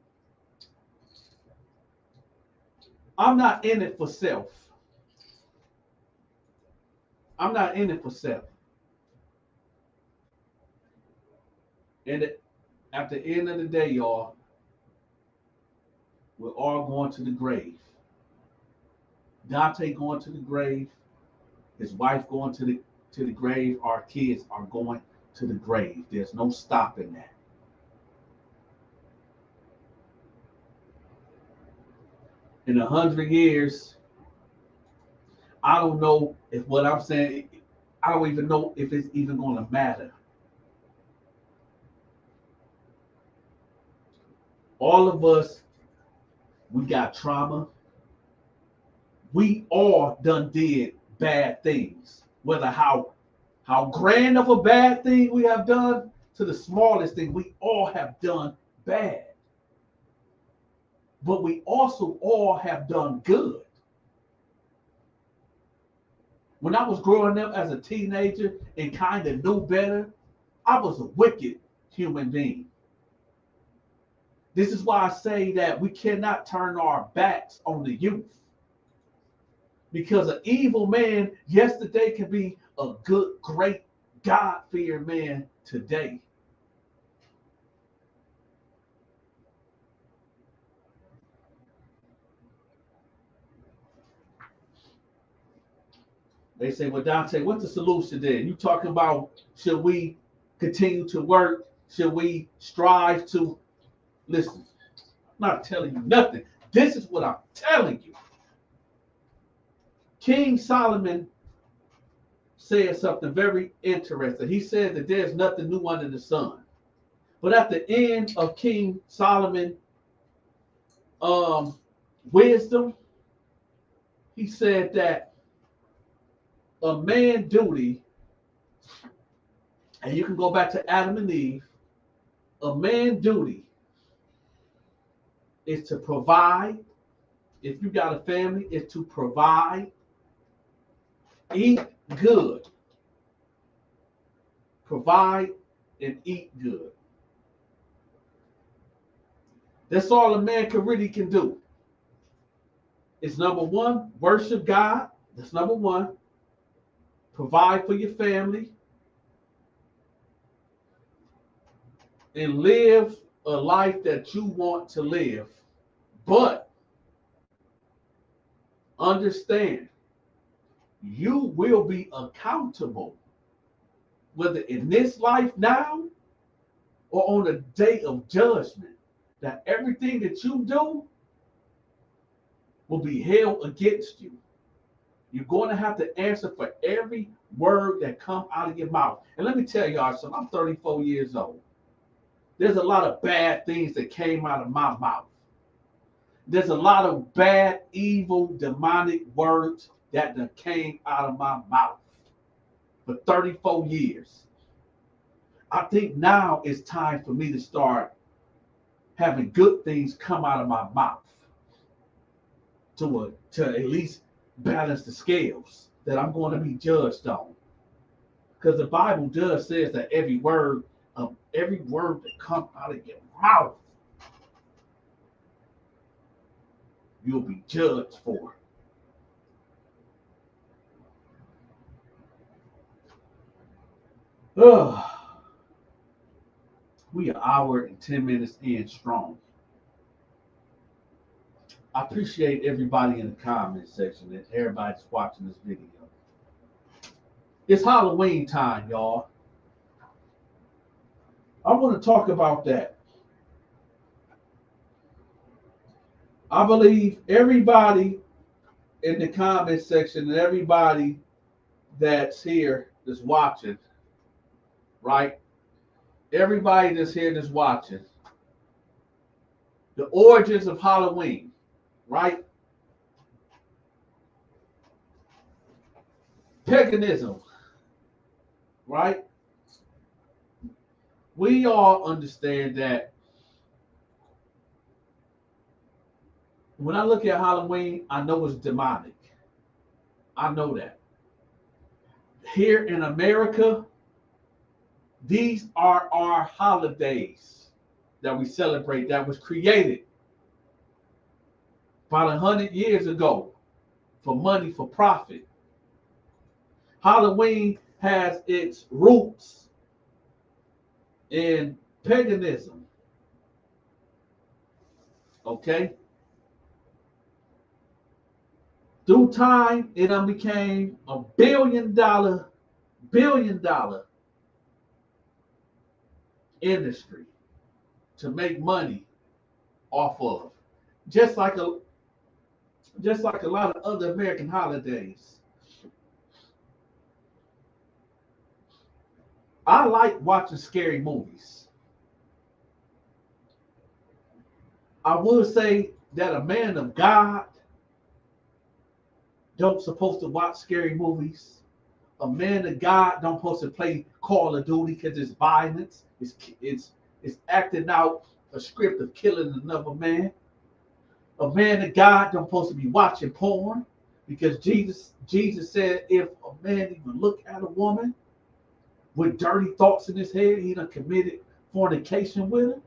I'm not in it for self. I'm not in it for self. And at the end of the day, y'all, we're all going to the grave. Dante going to the grave, his wife going to the grave, our kids are going to the grave. There's no stopping that. In 100 years, I don't know if what I'm saying, I don't even know if it's even going to matter. All of us, we got trauma. We all done did bad things, whether how grand of a bad thing we have done to the smallest thing, we all have done bad. But we also all have done good. When I was growing up as a teenager and kind of knew better, I was a wicked human being. This is why I say that we cannot turn our backs on the youth. Because an evil man yesterday can be a good, great, God-fearing man today. They say, well, Dante, what's the solution then? You talking about should we continue to work? Should we strive to listen? I'm not telling you nothing. This is what I'm telling you. King Solomon said something very interesting. He said that there's nothing new under the sun. But at the end of King Solomon wisdom, he said that a man duty, and you can go back to Adam and Eve, a man duty is to provide. If you got a family, is to provide, eat good, provide and eat good. That's all a man can do. It's number one, worship God. That's number one. Provide for your family and live a life that you want to live. But understand, you will be accountable, whether in this life now or on the day of judgment, that everything that you do will be held against you. You're going to have to answer for every word that comes out of your mouth. And let me tell y'all something. I'm 34 years old. There's a lot of bad things that came out of my mouth. There's a lot of bad, evil, demonic words that came out of my mouth for 34 years. I think now it's time for me to start having good things come out of my mouth to at least balance the scales that I'm going to be judged on. Because the Bible does says that every word that comes out of your mouth you'll be judged for. Ugh. We are an hour and 10 minutes in strong. I appreciate everybody in the comment section and everybody's watching this video. It's Halloween time, y'all. I want to talk about that. I believe everybody in the comment section and everybody that's here that's watching, right? Everybody that's here that's watching, the origins of Halloween, right? Paganism, right? We all understand that when I look at Halloween, I know it's demonic. I know that. Here in America, these are our holidays that we celebrate that was created about 100 years ago for money, for profit. Halloween has its roots in paganism. Okay? Through time, it became a billion dollar industry to make money off of. Just like a lot of other American holidays. I like watching scary movies. I would say that a man of God don't supposed to watch scary movies. A man of God don't supposed to play Call of Duty because it's violence. It's acting out a script of killing another man. A man of God don't supposed to be watching porn because Jesus said if a man even look at a woman with dirty thoughts in his head, he done committed fornication with her.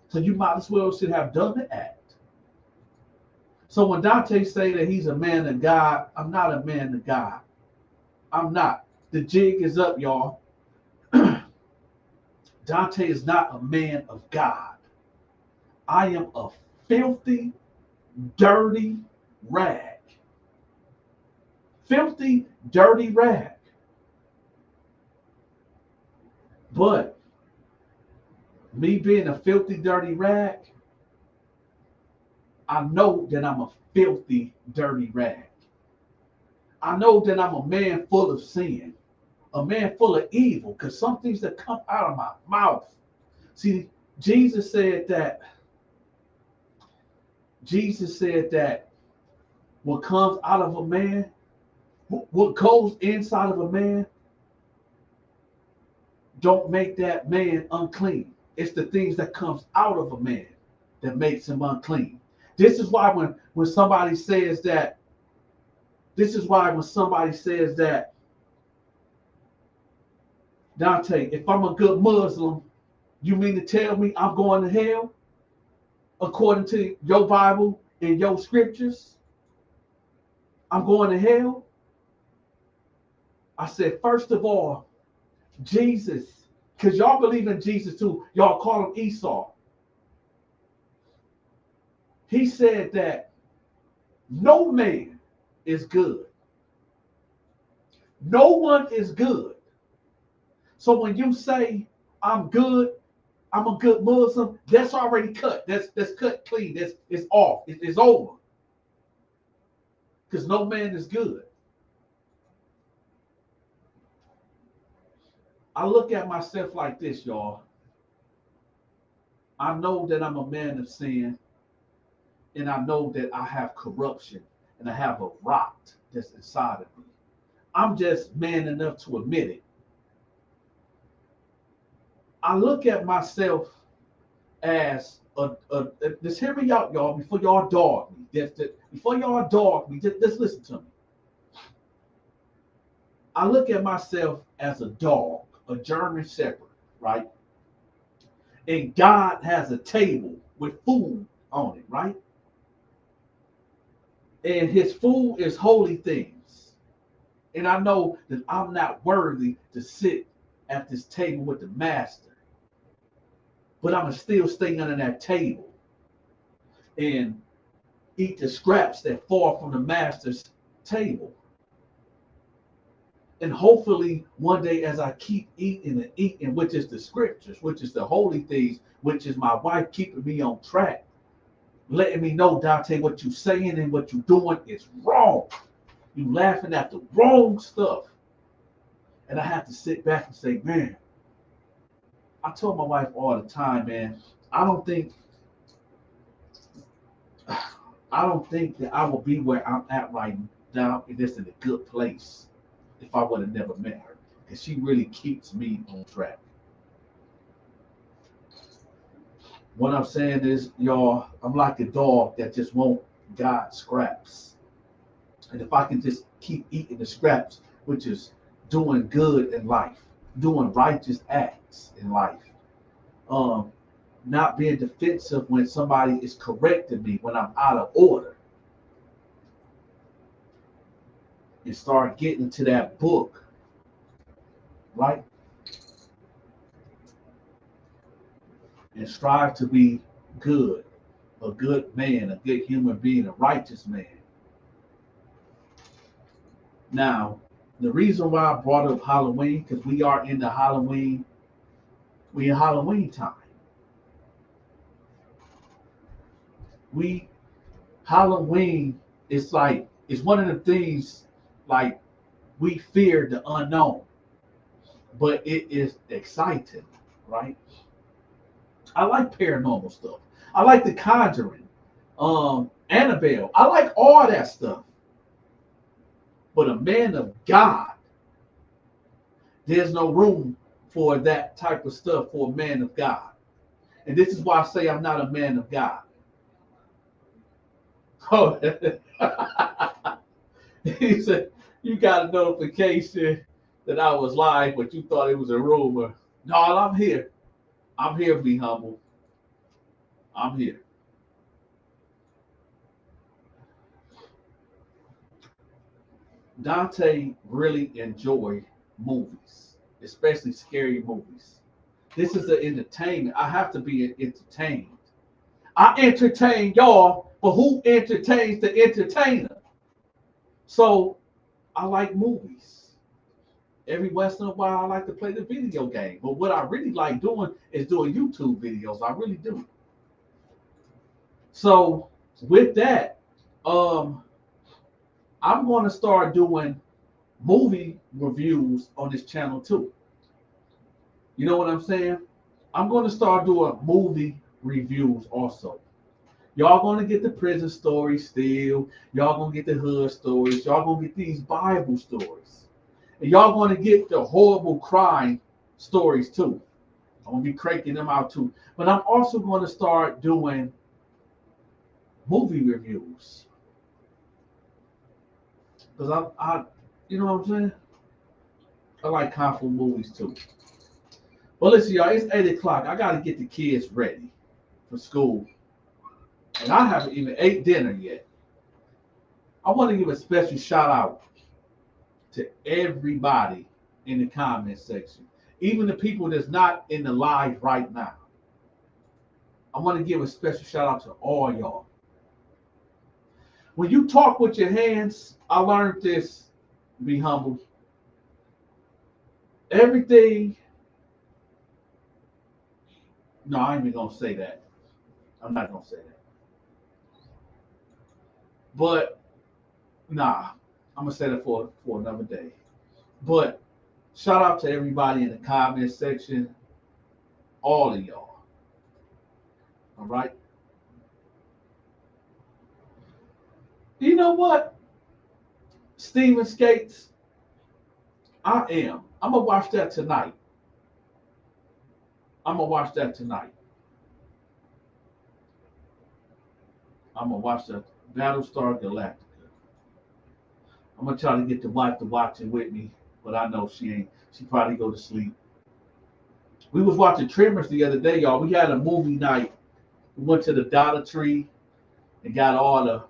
So you might as well should have done the act. So when Dante say that he's a man of God, I'm not a man of God. I'm not. The jig is up, y'all. Dante is not a man of God. I am a filthy, dirty rag. Filthy, dirty rag. But me being a filthy, dirty rag, I know that I'm a filthy, dirty rag. I know that I'm a man full of sin, a man full of evil, because some things that come out of my mouth. See, Jesus said that what comes out of a man, what goes inside of a man, don't make that man unclean. It's the things that comes out of a man that makes him unclean. This is why when somebody says that, Dante, if I'm a good Muslim, you mean to tell me I'm going to hell? According to your Bible and your scriptures, I'm going to hell? I said, first of all, Jesus, because y'all believe in Jesus too. Y'all call him Esau. He said that no man is good. No one is good. So when you say I'm good, I'm a good Muslim, that's already cut. That's cut clean. It's off. It's over. Because no man is good. I look at myself like this, y'all. I know that I'm a man of sin, and I know that I have corruption, and I have a rot that's inside of me. I'm just man enough to admit it. I look at myself as just hear me out, y'all, before y'all dog me. Before y'all dog me, just listen to me. I look at myself as a dog, a German Shepherd, right? And God has a table with food on it, right? And his food is holy things. And I know that I'm not worthy to sit at this table with the master, but I'm going to still stay under that table and eat the scraps that fall from the master's table. And hopefully one day as I keep eating and eating, which is the scriptures, which is the holy things, which is my wife keeping me on track, letting me know, Dante, what you saying and what you doing is wrong. You laughing at the wrong stuff. And I have to sit back and say, man, I told my wife all the time, man, I don't think that I will be where I'm at right now in this in a good place if I would have never met her. Because she really keeps me on track. What I'm saying is, y'all, I'm like a dog that just won't guard scraps. And if I can just keep eating the scraps, which is doing good in life, doing righteous acts in life, not being defensive when somebody is correcting me when I'm out of order, and start getting to that book, right? And strive to be good, a good man, a good human being, a righteous man. Now, the reason why I brought up Halloween, because we are in the Halloween, we in Halloween time. Halloween is like, it's one of the things like we fear the unknown, but it is exciting, right? I like paranormal stuff. I like The Conjuring, Annabelle. I like all that stuff. But a man of God, there's no room for that type of stuff for a man of God. And this is why I say I'm not a man of God. Oh, he said, you got a notification that I was live, but you thought it was a rumor. No, I'm here. I'm here, be humble. I'm here. Dante really enjoyed movies, especially scary movies. This is an entertainment. I have to be entertained. I entertain y'all, but who entertains the entertainer? So I like movies. Every once in a while, I like to play the video game. But what I really like doing is doing YouTube videos. I really do. So with that, I'm going to start doing movie reviews on this channel too. You know what I'm saying? I'm going to start doing movie reviews also. Y'all going to get the prison stories still. Y'all going to get the hood stories. Y'all going to get these Bible stories. And y'all going to get the horrible crime stories too. I'm going to be cranking them out too. But I'm also going to start doing movie reviews. Because you know what I'm saying? I like kung fu movies too. Well, listen, y'all, it's 8 o'clock. I got to get the kids ready for school. And I haven't even ate dinner yet. I want to give a special shout out to everybody in the comment section, even the people that's not in the live right now. I want to give a special shout out to all y'all. When you talk with your hands, I learned this, be humble. Everything, no, I ain't even going to say that. I'm not going to say that. But, nah, I'm going to say that for another day. But shout out to everybody in the comment section, all of y'all. All right? You know what? Steven Skates, I'm going to watch that tonight. I'm going to watch that tonight. I'm going to watch that Battlestar Galactica. I'm going to try to get the wife to watch it with me, but I know she ain't. She probably go to sleep. We was watching Tremors the other day, y'all. We had a movie night. We went to the Dollar Tree and got all the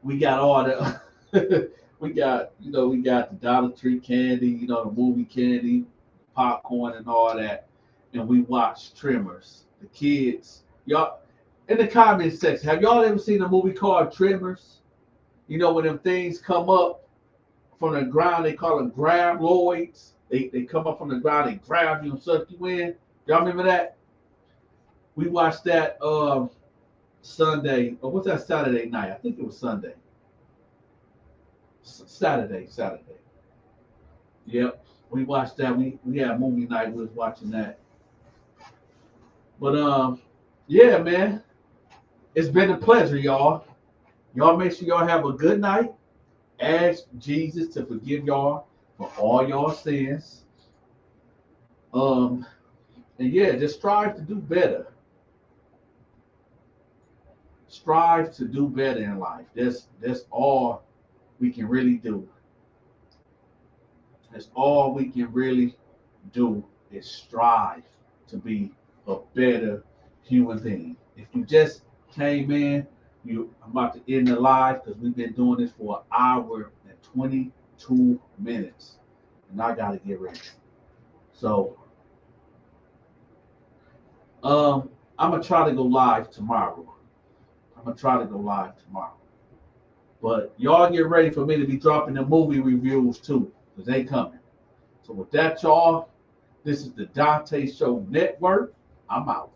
We got all the we got the Dollar Tree candy, the movie candy, popcorn and all that. And we watch Tremors. The kids, y'all in the comment section, have y'all ever seen a movie called Tremors? When them things come up from the ground, they call them grabloids. They come up from the ground, they grab you and suck you in. Y'all remember that? We watched that Sunday, or what's that, Saturday night? I think it was Sunday. Saturday. Yep. We watched that. We had movie night. We was watching that. But yeah, man. It's been a pleasure, y'all. Y'all make sure y'all have a good night. Ask Jesus to forgive y'all for all y'all sins. And yeah, just strive to do better. Strive to do better in life. That's all we can really do. That's all we can really do is strive to be a better human being. If you just came in, I'm about to end the live because we've been doing this for an hour and 22 minutes. And I gotta get ready. So I'm gonna try to go live tomorrow. But y'all get ready for me to be dropping the movie reviews too, because they coming. So with that, y'all, this is the Dante Show Network. I'm out.